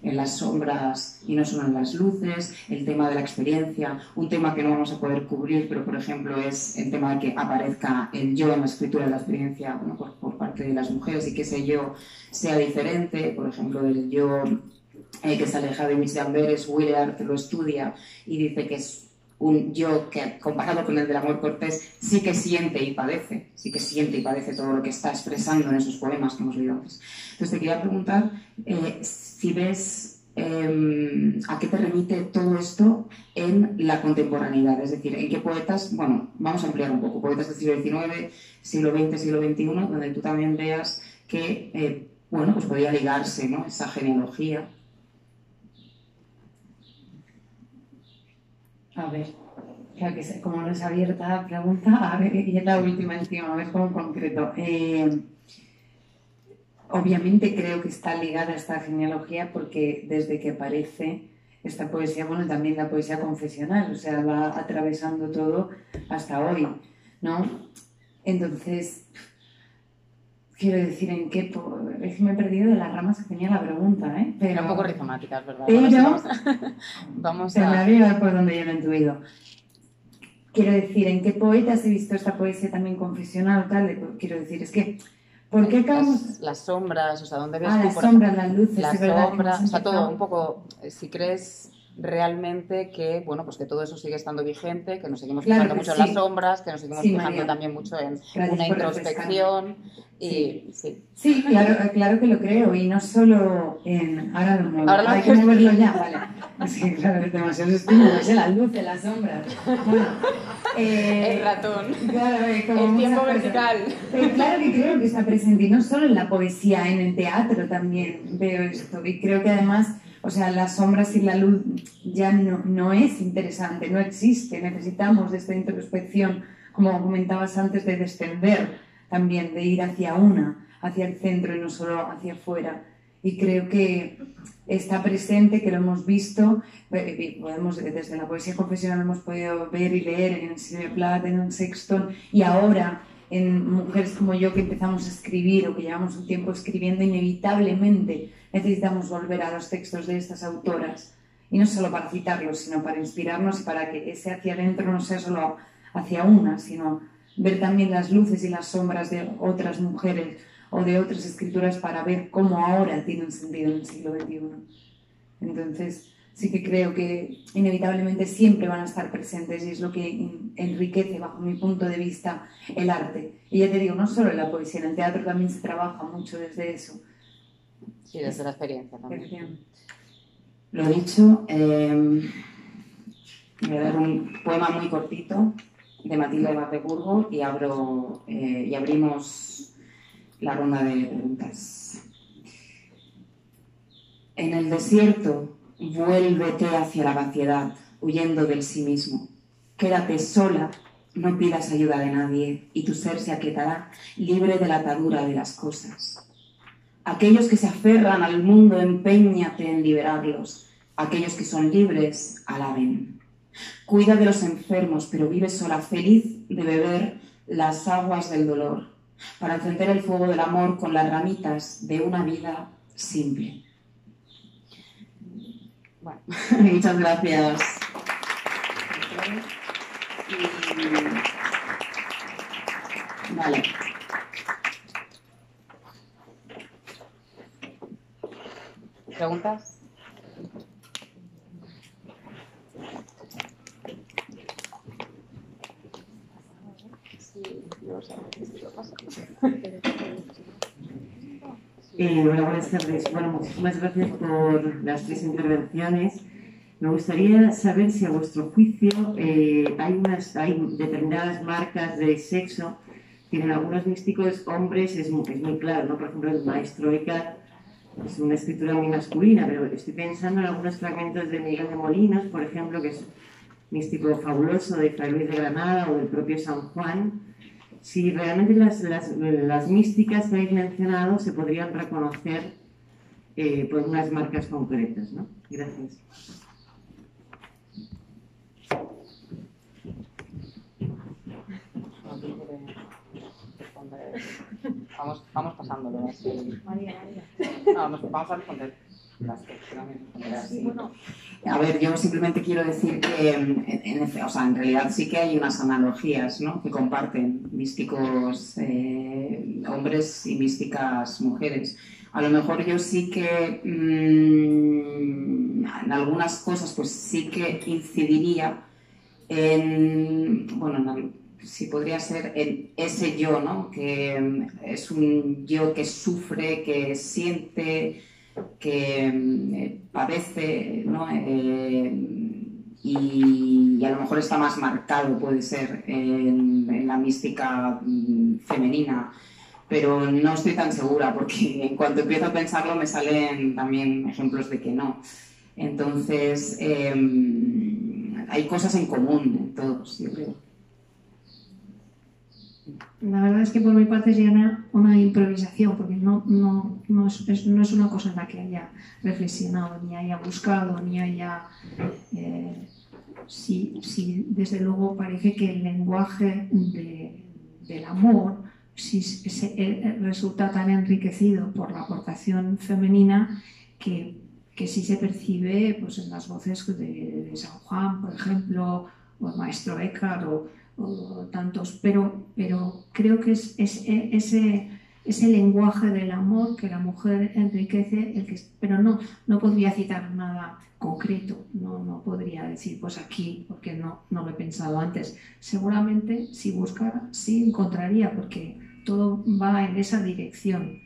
en las sombras y no solo en las luces, el tema de la experiencia, un tema que no vamos a poder cubrir, pero por ejemplo es el tema de que aparezca el yo en la escritura de la experiencia, bueno, por parte de las mujeres y que ese yo sea diferente, por ejemplo, del yo que se aleja de Miss Amberes. Willard lo estudia y dice que es un yo que, comparado con el del amor cortés, sí que siente y padece todo lo que está expresando en esos poemas que hemos leído antes. Entonces te quería preguntar si ves a qué te remite todo esto en la contemporaneidad, es decir, en qué poetas, bueno, vamos a ampliar un poco, poetas del siglo XIX, siglo XX, siglo XXI, donde tú también veas que, bueno, pues podría ligarse, ¿no?, esa genealogía. A ver, claro que como no es abierta pregunta, a ver, y es la última encima, a ver cómo concreto. Obviamente creo que está ligada a esta genealogía porque desde que aparece esta poesía, bueno, también la poesía confesional, o sea, va atravesando todo hasta hoy, ¿no? Entonces, quiero decir, es que me he perdido de las ramas que tenía la pregunta, ¿eh? Pero un poco rizomáticas, ¿verdad? Pero vamos a ver por donde yo lo he intuido. Quiero decir, ¿en qué poetas he visto esta poesía también confesional? Quiero decir, es que, ¿por qué acabamos...? Las sombras, o sea, ¿dónde ves tú? Las sombras, las luces, las ¿verdad? sombras, o sea, todo un poco, si crees realmente que, bueno, pues que todo eso sigue estando vigente, que nos seguimos fijando mucho en las sombras, que nos seguimos fijando María. También mucho en Gracias una introspección y sí, claro que lo creo, y no solo en... Ahora lo muevo, Ahora hay que moverlo ya, vale. Es que claro, es demasiado estímulo, es la luz de las sombras. Bueno, el ratón, claro, el tiempo vertical. Pero claro que creo que está presente, y no solo en la poesía, en el teatro también veo esto, y creo que además... O sea, las sombras y la luz ya no es interesante, no existe. Necesitamos de esta introspección, como comentabas antes, de descender también, de ir hacia el centro y no solo hacia afuera. Y creo que está presente, que lo hemos visto, desde la poesía confesional hemos podido ver y leer en Sylvia Plath, en Sexton, y ahora en mujeres como yo que empezamos a escribir o que llevamos un tiempo escribiendo, inevitablemente necesitamos volver a los textos de estas autoras, y no solo para citarlos, sino para inspirarnos y para que ese hacia adentro no sea solo hacia una, sino ver también las luces y las sombras de otras mujeres o de otras escrituras para ver cómo ahora tienen sentido en el siglo XXI. Entonces, sí que creo que inevitablemente siempre van a estar presentes y es lo que enriquece, bajo mi punto de vista, el arte. Y ya te digo, no solo en la poesía, en el teatro también se trabaja mucho desde eso. Sí, desde la experiencia también. Lo dicho, voy a dar un poema muy cortito de Matilde de Magdeburgo y abrimos la ronda de preguntas. En el desierto, vuélvete hacia la vaciedad, huyendo del sí mismo. Quédate sola, no pidas ayuda de nadie, y tu ser se aquietará, libre de la atadura de las cosas. Aquellos que se aferran al mundo, empeñate en liberarlos. Aquellos que son libres, alaben. Cuida de los enfermos, pero vive sola, feliz de beber las aguas del dolor. para encender el fuego del amor con las ramitas de una vida simple. Bueno, muchas gracias. Vale. ¿Preguntas? Hola, buenas tardes. Bueno, muchísimas gracias por las 3 intervenciones. Me gustaría saber si a vuestro juicio hay determinadas marcas de sexo. Tienen algunos místicos hombres, es muy claro, ¿no? Por ejemplo, el maestro Eckhart es una escritura muy masculina, pero estoy pensando en algunos fragmentos de Miguel de Molinos, por ejemplo, que es místico fabuloso, de Fray Luis de Granada o del propio San Juan. Si realmente las místicas que habéis mencionado se podrían reconocer por unas marcas concretas, ¿no? Gracias. Vamos pasándolo así. Vamos a responder las que así. A ver, yo simplemente quiero decir que en realidad sí que hay unas analogías, ¿no?, que comparten místicos hombres y místicas mujeres. A lo mejor yo sí que en algunas cosas pues sí que incidiría en, sí podría ser en ese yo, ¿no?, que es un yo que sufre, que siente, que padece, ¿no? Y a lo mejor está más marcado, puede ser, en la mística femenina, pero no estoy tan segura, porque en cuanto empiezo a pensarlo me salen también ejemplos de que no. Entonces, hay cosas en común en todos, yo creo. La verdad es que por mi parte sería una improvisación, porque no es una cosa en la que haya reflexionado, ni haya buscado, ni haya... Sí, desde luego parece que el lenguaje del amor resulta tan enriquecido por la aportación femenina que sí se percibe pues, en las voces de San Juan, por ejemplo, o el maestro Eckhart, o tantos, pero creo que es ese lenguaje del amor que la mujer enriquece, pero no podría citar nada concreto, no podría decir pues aquí, porque no lo he pensado antes. Seguramente si buscara sí encontraría, porque todo va en esa dirección,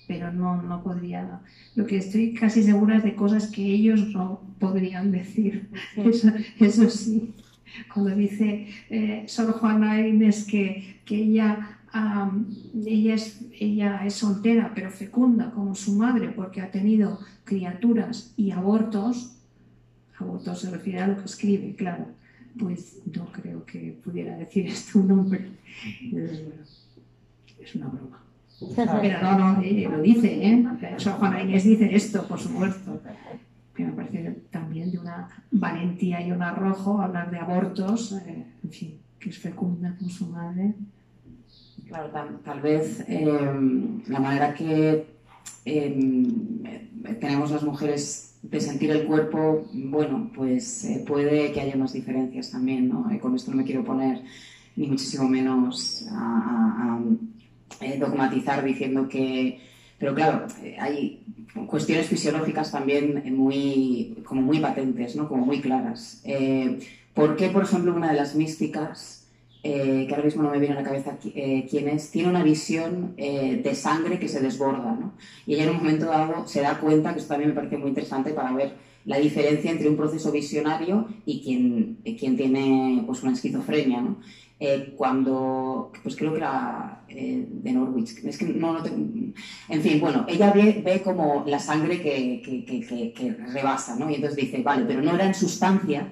pero no podría. Lo que estoy casi segura es de cosas que ellos no podrían decir, eso sí. Cuando dice Sor Juana Inés que ella es soltera pero fecunda como su madre porque ha tenido criaturas y abortos se refiere a lo que escribe, claro, pues no creo que pudiera decir esto un hombre. Es una broma. Pero no, lo dice, Sor Juana Inés dice esto, por supuesto. Que me parece también de una valentía y un arrojo hablar de abortos, en fin, que es fecunda con su madre. Claro, tal vez la manera que tenemos las mujeres de sentir el cuerpo, bueno, pues puede que haya unas diferencias también, ¿no? Con esto no me quiero poner ni muchísimo menos a dogmatizar diciendo que... Pero claro, hay cuestiones fisiológicas también muy patentes, ¿no? Como muy claras. ¿Por qué, por ejemplo, una de las místicas, que ahora mismo no me viene a la cabeza quién es, tiene una visión de sangre que se desborda, ¿no? Y ella en un momento dado se da cuenta, que esto también me parece muy interesante para ver la diferencia entre un proceso visionario y quien tiene pues, una esquizofrenia, ¿no? Cuando, pues creo que era de Norwich, es que no en fin, bueno, ella ve como la sangre que rebasa, ¿no? Y entonces dice, vale, pero no era en sustancia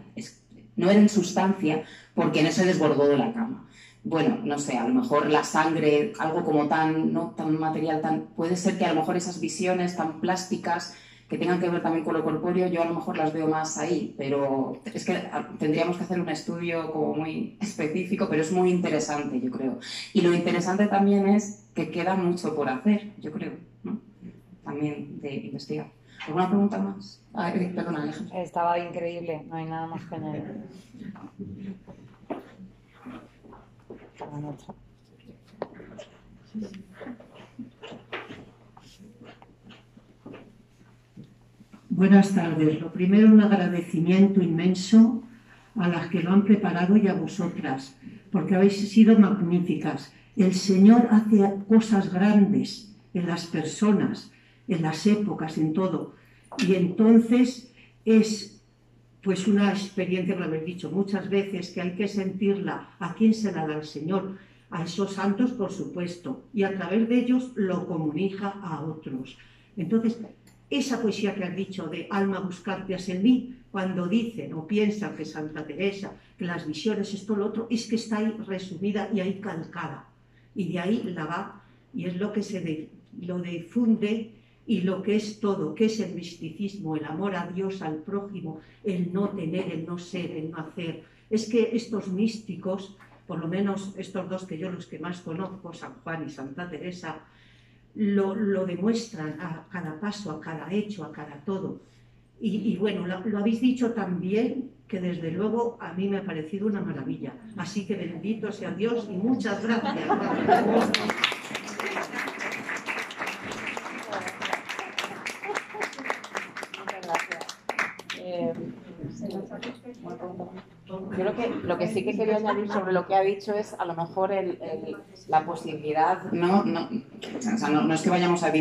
porque no se desbordó de la cama. Bueno, no sé, a lo mejor la sangre, algo como tan material, puede ser que a lo mejor esas visiones tan plásticas que tengan que ver también con lo corpóreo, yo a lo mejor las veo más ahí, pero es que tendríamos que hacer un estudio como muy específico, pero es muy interesante, yo creo. Y lo interesante también es que queda mucho por hacer, yo creo, ¿no? También de investigar. ¿Alguna pregunta más? Perdona, Alejandra. Estaba increíble, no hay nada más que añadir. Buenas tardes. Lo primero, un agradecimiento inmenso a las que lo han preparado y a vosotras, porque habéis sido magníficas. El Señor hace cosas grandes en las personas, en las épocas, en todo. Y entonces es pues una experiencia, lo habéis dicho muchas veces, que hay que sentirla. ¿A quién se la da el Señor? A esos santos, por supuesto, y a través de ellos lo comunica a otros. Entonces, esa poesía que has dicho de alma buscar te has en mí, cuando dicen o piensan que Santa Teresa, que las visiones, esto, lo otro, es que está ahí resumida y ahí calcada. Y de ahí la va, y es lo que lo difunde, y lo que es todo, que es el misticismo, el amor a Dios, al prójimo, el no tener, el no ser, el no hacer. Es que estos místicos, por lo menos estos dos que yo los que más conozco, San Juan y Santa Teresa, lo demuestran a cada paso, a cada hecho, a cada todo. Y bueno, lo habéis dicho también, que desde luego a mí me ha parecido una maravilla. Así que bendito sea Dios y muchas gracias. Yo creo que lo que sí que quería añadir sobre lo que ha dicho es a lo mejor la posibilidad, no es que vayamos a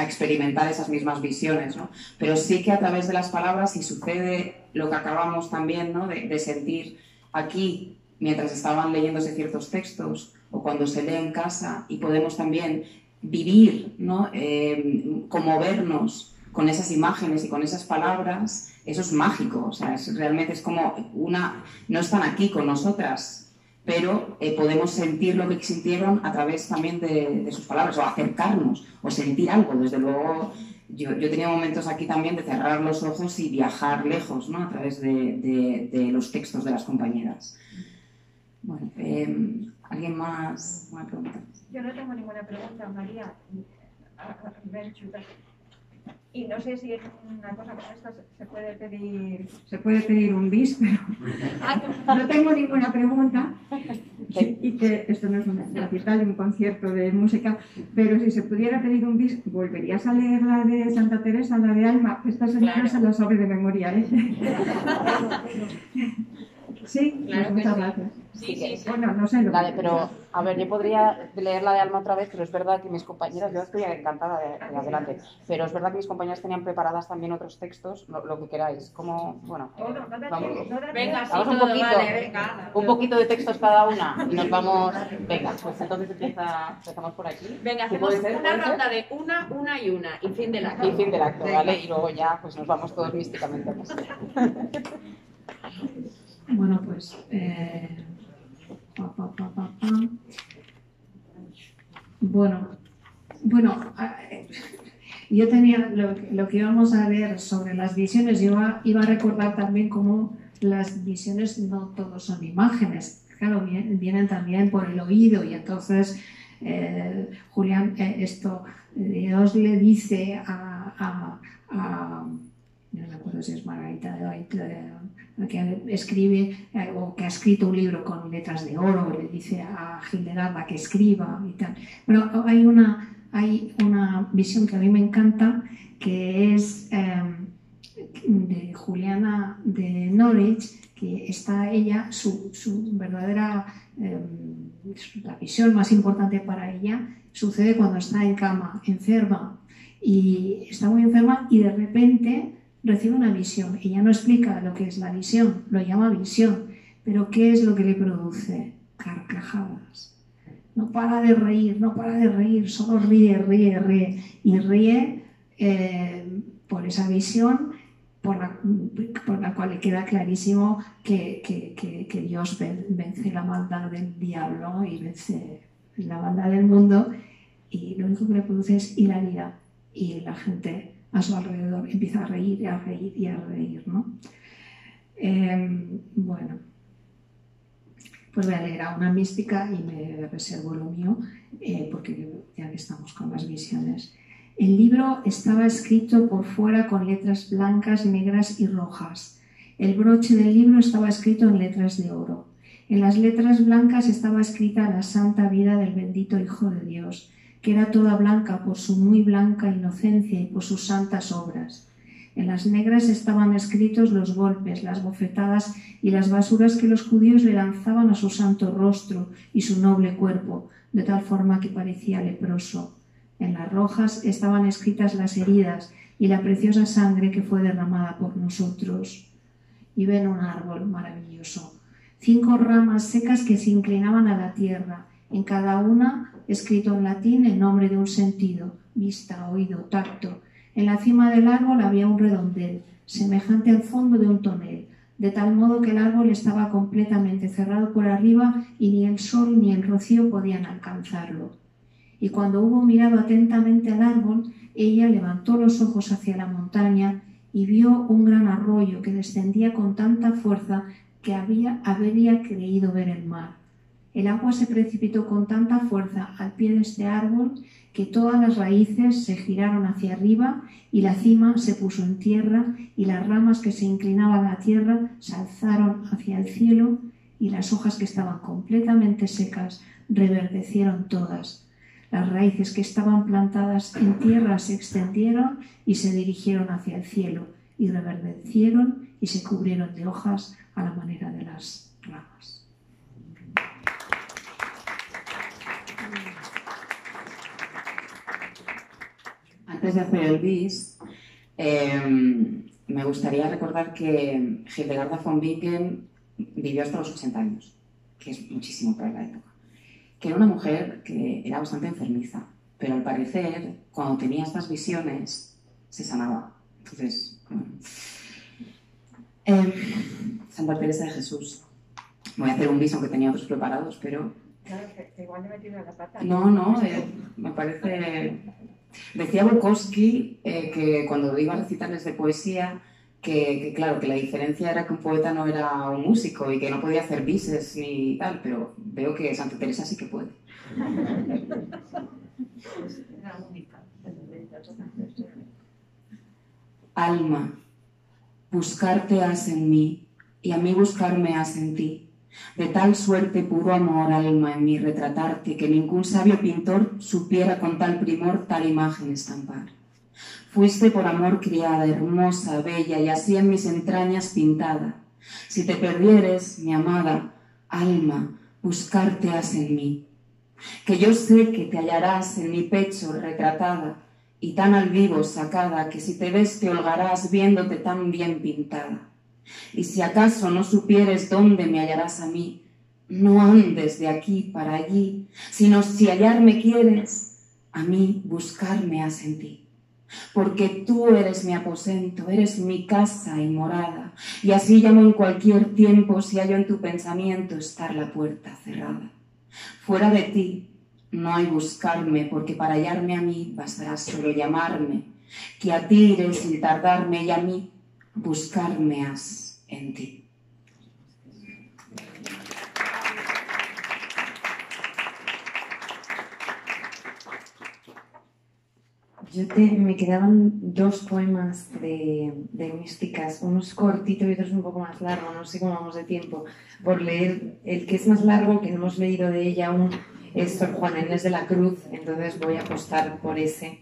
experimentar esas mismas visiones, ¿no? Pero sí que a través de las palabras, y sucede lo que acabamos también, ¿no? de sentir aquí mientras estaban leyéndose ciertos textos o cuando se lee en casa, y podemos también vivir, ¿no? Conmovernos con esas imágenes y con esas palabras. Eso es mágico, o sea, realmente es como no están aquí con nosotras, pero podemos sentir lo que sintieron a través también de sus palabras, o acercarnos, o sentir algo. Desde luego, yo he tenido momentos aquí también de cerrar los ojos y viajar lejos, ¿no? A través de los textos de las compañeras. Bueno, ¿alguien más? ¿Una pregunta? Yo no tengo ninguna pregunta, María. Y no sé si en una cosa como esta se puede pedir un bis, pero no tengo ninguna pregunta. Y que esto no es un recital, un concierto de música, pero si se pudiera pedir un bis, ¿volverías a leer la de Santa Teresa, la de Alma? Esta señora se la sabe de memoria, ¿eh? Sí, claro, pues muchas gracias. Sí. Bueno, no sé. Pero, a ver, yo podría leer la de Alma otra vez, pero es verdad que mis compañeras, yo estoy encantada de adelante, pero es verdad que mis compañeras tenían preparadas también otros textos, lo que queráis, como, bueno, vamos un poquito de textos cada una y nos vamos, venga, pues entonces empezamos por aquí. Venga, hacemos una ronda de una y fin del acto. Y fin del acto, ¿vale? Y luego ya pues nos vamos todos místicamente a casa. Bueno, pues Bueno, yo tenía lo que íbamos a ver sobre las visiones. Yo iba a recordar también cómo las visiones no todos son imágenes. Claro, vienen también por el oído, y entonces Julián, Dios le dice no me acuerdo si es Margarita de White, que escribe o que ha escrito un libro con letras de oro, le dice a Hildegarda que escriba y tal. Pero hay una visión que a mí me encanta, que es de Juliana de Norwich, que está ella, su verdadera, la visión más importante para ella sucede cuando está en cama, enferma, y está muy enferma y de repente recibe una visión. Ella no explica lo que es la visión, lo llama visión, pero ¿qué es lo que le produce? Carcajadas. No para de reír, solo ríe. Y ríe por esa visión por la cual le queda clarísimo que Dios vence la maldad del diablo y vence la maldad del mundo, y lo único que le produce es hilaridad, y la gente a su alrededor empieza a reír, ¿no? Bueno, Pues voy a leer a una mística y me reservo lo mío, porque ya que estamos con las visiones. El libro estaba escrito por fuera con letras blancas, negras y rojas. El broche del libro estaba escrito en letras de oro. En las letras blancas estaba escrita la santa vida del bendito Hijo de Dios, que era toda blanca por su muy blanca inocencia y por sus santas obras. En las negras estaban escritos los golpes, las bofetadas y las basuras que los judíos le lanzaban a su santo rostro y su noble cuerpo, de tal forma que parecía leproso. En las rojas estaban escritas las heridas y la preciosa sangre que fue derramada por nosotros. Y ven un árbol maravilloso, 5 ramas secas que se inclinaban a la tierra, en cada una escrito en latín el nombre de un sentido, vista, oído, tacto. En la cima del árbol había un redondel, semejante al fondo de un tonel, de tal modo que el árbol estaba completamente cerrado por arriba y ni el sol ni el rocío podían alcanzarlo. Y cuando hubo mirado atentamente al árbol, ella levantó los ojos hacia la montaña y vio un gran arroyo que descendía con tanta fuerza que habría creído ver el mar. El agua se precipitó con tanta fuerza al pie de este árbol que todas las raíces se giraron hacia arriba y la cima se puso en tierra y las ramas que se inclinaban a la tierra se alzaron hacia el cielo y las hojas que estaban completamente secas reverdecieron todas. Las raíces que estaban plantadas en tierra se extendieron y se dirigieron hacia el cielo y reverdecieron y se cubrieron de hojas a la manera de las ramas. Antes de hacer el bis, me gustaría recordar que Hildegarda von Bingen vivió hasta los 80 años, que es muchísimo para la época. Que era una mujer que era bastante enfermiza, pero al parecer, cuando tenía estas visiones, se sanaba. Entonces, Santa Teresa de Jesús. Voy a hacer un bis, aunque tenía otros preparados, pero... Claro, que igual le he metido en la pata. No, me parece... Decía Bukowski que cuando iba a recitarles de poesía, que claro, que la diferencia era que un poeta no era un músico y que no podía hacer bises ni tal, pero veo que Santa Teresa sí que puede. Alma, buscarte has en mí y a mí buscarme has en ti. De tal suerte pudo amor, alma, en mí retratarte, que ningún sabio pintor supiera con tal primor tal imagen estampar. Fuiste por amor criada, hermosa, bella, y así en mis entrañas pintada. Si te perdieres, mi amada, alma, buscarte has en mí. Que yo sé que te hallarás en mi pecho retratada, y tan al vivo sacada, que si te ves te holgarás viéndote tan bien pintada. Y si acaso no supieres dónde me hallarás a mí, no andes de aquí para allí, sino si hallarme quieres, a mí buscarme has en ti. Porque tú eres mi aposento, eres mi casa y morada, y así llamo en cualquier tiempo si hallo en tu pensamiento estar la puerta cerrada. Fuera de ti no hay buscarme, porque para hallarme a mí bastará solo llamarme, que a ti iré sin tardarme y a mí buscarme has en ti. Me quedaban 2 poemas de místicas, uno es cortito y otro es un poco más largo, no sé cómo vamos de tiempo, por leer. El que es más largo, que no hemos leído de ella aún, es Sor Juana Inés de la Cruz, entonces voy a apostar por ese,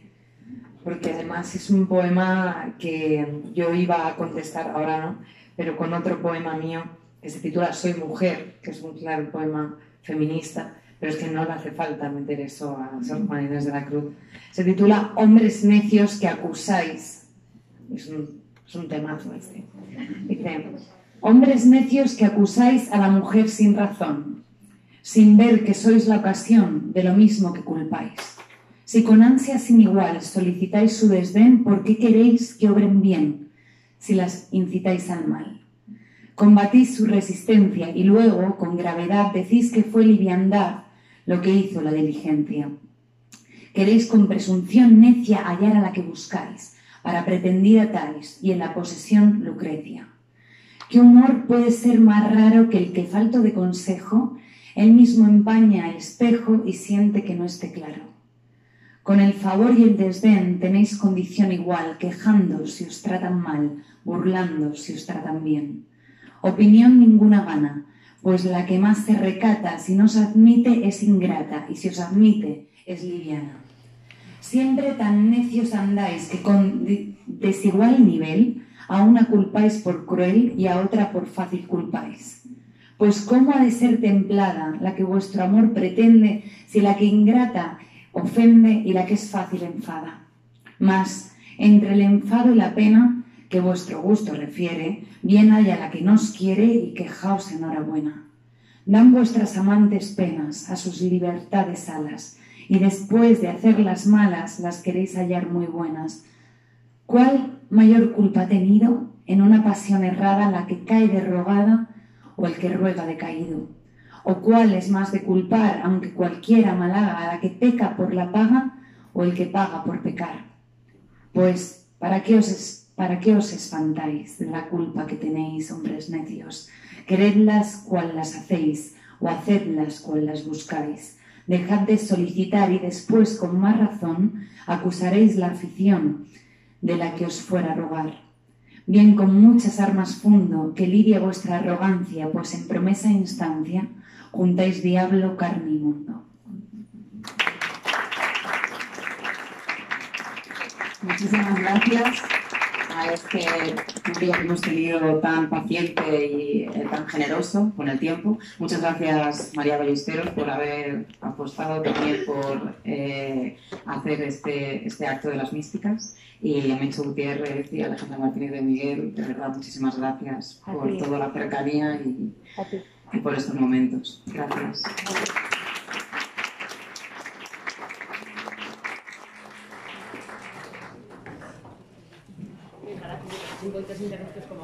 porque además es un poema que yo iba a contestar, ahora no, pero con otro poema mío que se titula Soy mujer, que es un claro poema feminista, pero es que no le hace falta meter eso a Sor Juana Inés de la Cruz. Se titula Hombres necios que acusáis. Es un temazo este. Dice: hombres necios que acusáis a la mujer sin razón, sin ver que sois la ocasión de lo mismo que culpáis. Si con ansia sin igual solicitáis su desdén, ¿por qué queréis que obren bien si las incitáis al mal? Combatís su resistencia y luego, con gravedad, decís que fue liviandad lo que hizo la diligencia. Queréis con presunción necia hallar a la que buscáis, para pretendir atáis y en la posesión Lucrecia. ¿Qué humor puede ser más raro que el que, falto de consejo, él mismo empaña el espejo y siente que no esté claro? Con el favor y el desdén tenéis condición igual, quejando si os tratan mal, burlando si os tratan bien. Opinión ninguna gana, pues la que más se recata, si no os admite es ingrata, y si os admite es liviana. Siempre tan necios andáis que con desigual nivel a una culpáis por cruel y a otra por fácil culpáis. Pues ¿cómo ha de ser templada la que vuestro amor pretende si la que ingrata ofende y la que es fácil enfada? Mas entre el enfado y la pena que vuestro gusto refiere, bien haya la que nos quiere y quejaos enhorabuena. Dan vuestras amantes penas a sus libertades alas, y después de hacerlas malas las queréis hallar muy buenas. ¿Cuál mayor culpa ha tenido en una pasión errada la que cae derrogada o el que ruega decaído? ¿O cuál es más de culpar, aunque cualquiera malhaga, la que peca por la paga o el que paga por pecar? Pues, ¿para qué os espantáis de la culpa que tenéis, hombres necios? Queredlas cual las hacéis, o hacedlas cual las buscáis. Dejad de solicitar y después, con más razón, acusaréis la afición de la que os fuera a rogar. Bien, con muchas armas fundo, que lidie vuestra arrogancia, pues en promesa e instancia juntáis diablo, carne y mundo. Muchísimas gracias a este público que hemos tenido tan paciente y tan generoso con el tiempo. Muchas gracias, María Ballesteros, por haber apostado también por hacer este acto de las místicas. Y a Mencho Gutiérrez y a Alejandra Martínez de Miguel, de verdad, muchísimas gracias por toda la cercanía y por estos momentos. Gracias. Entonces, como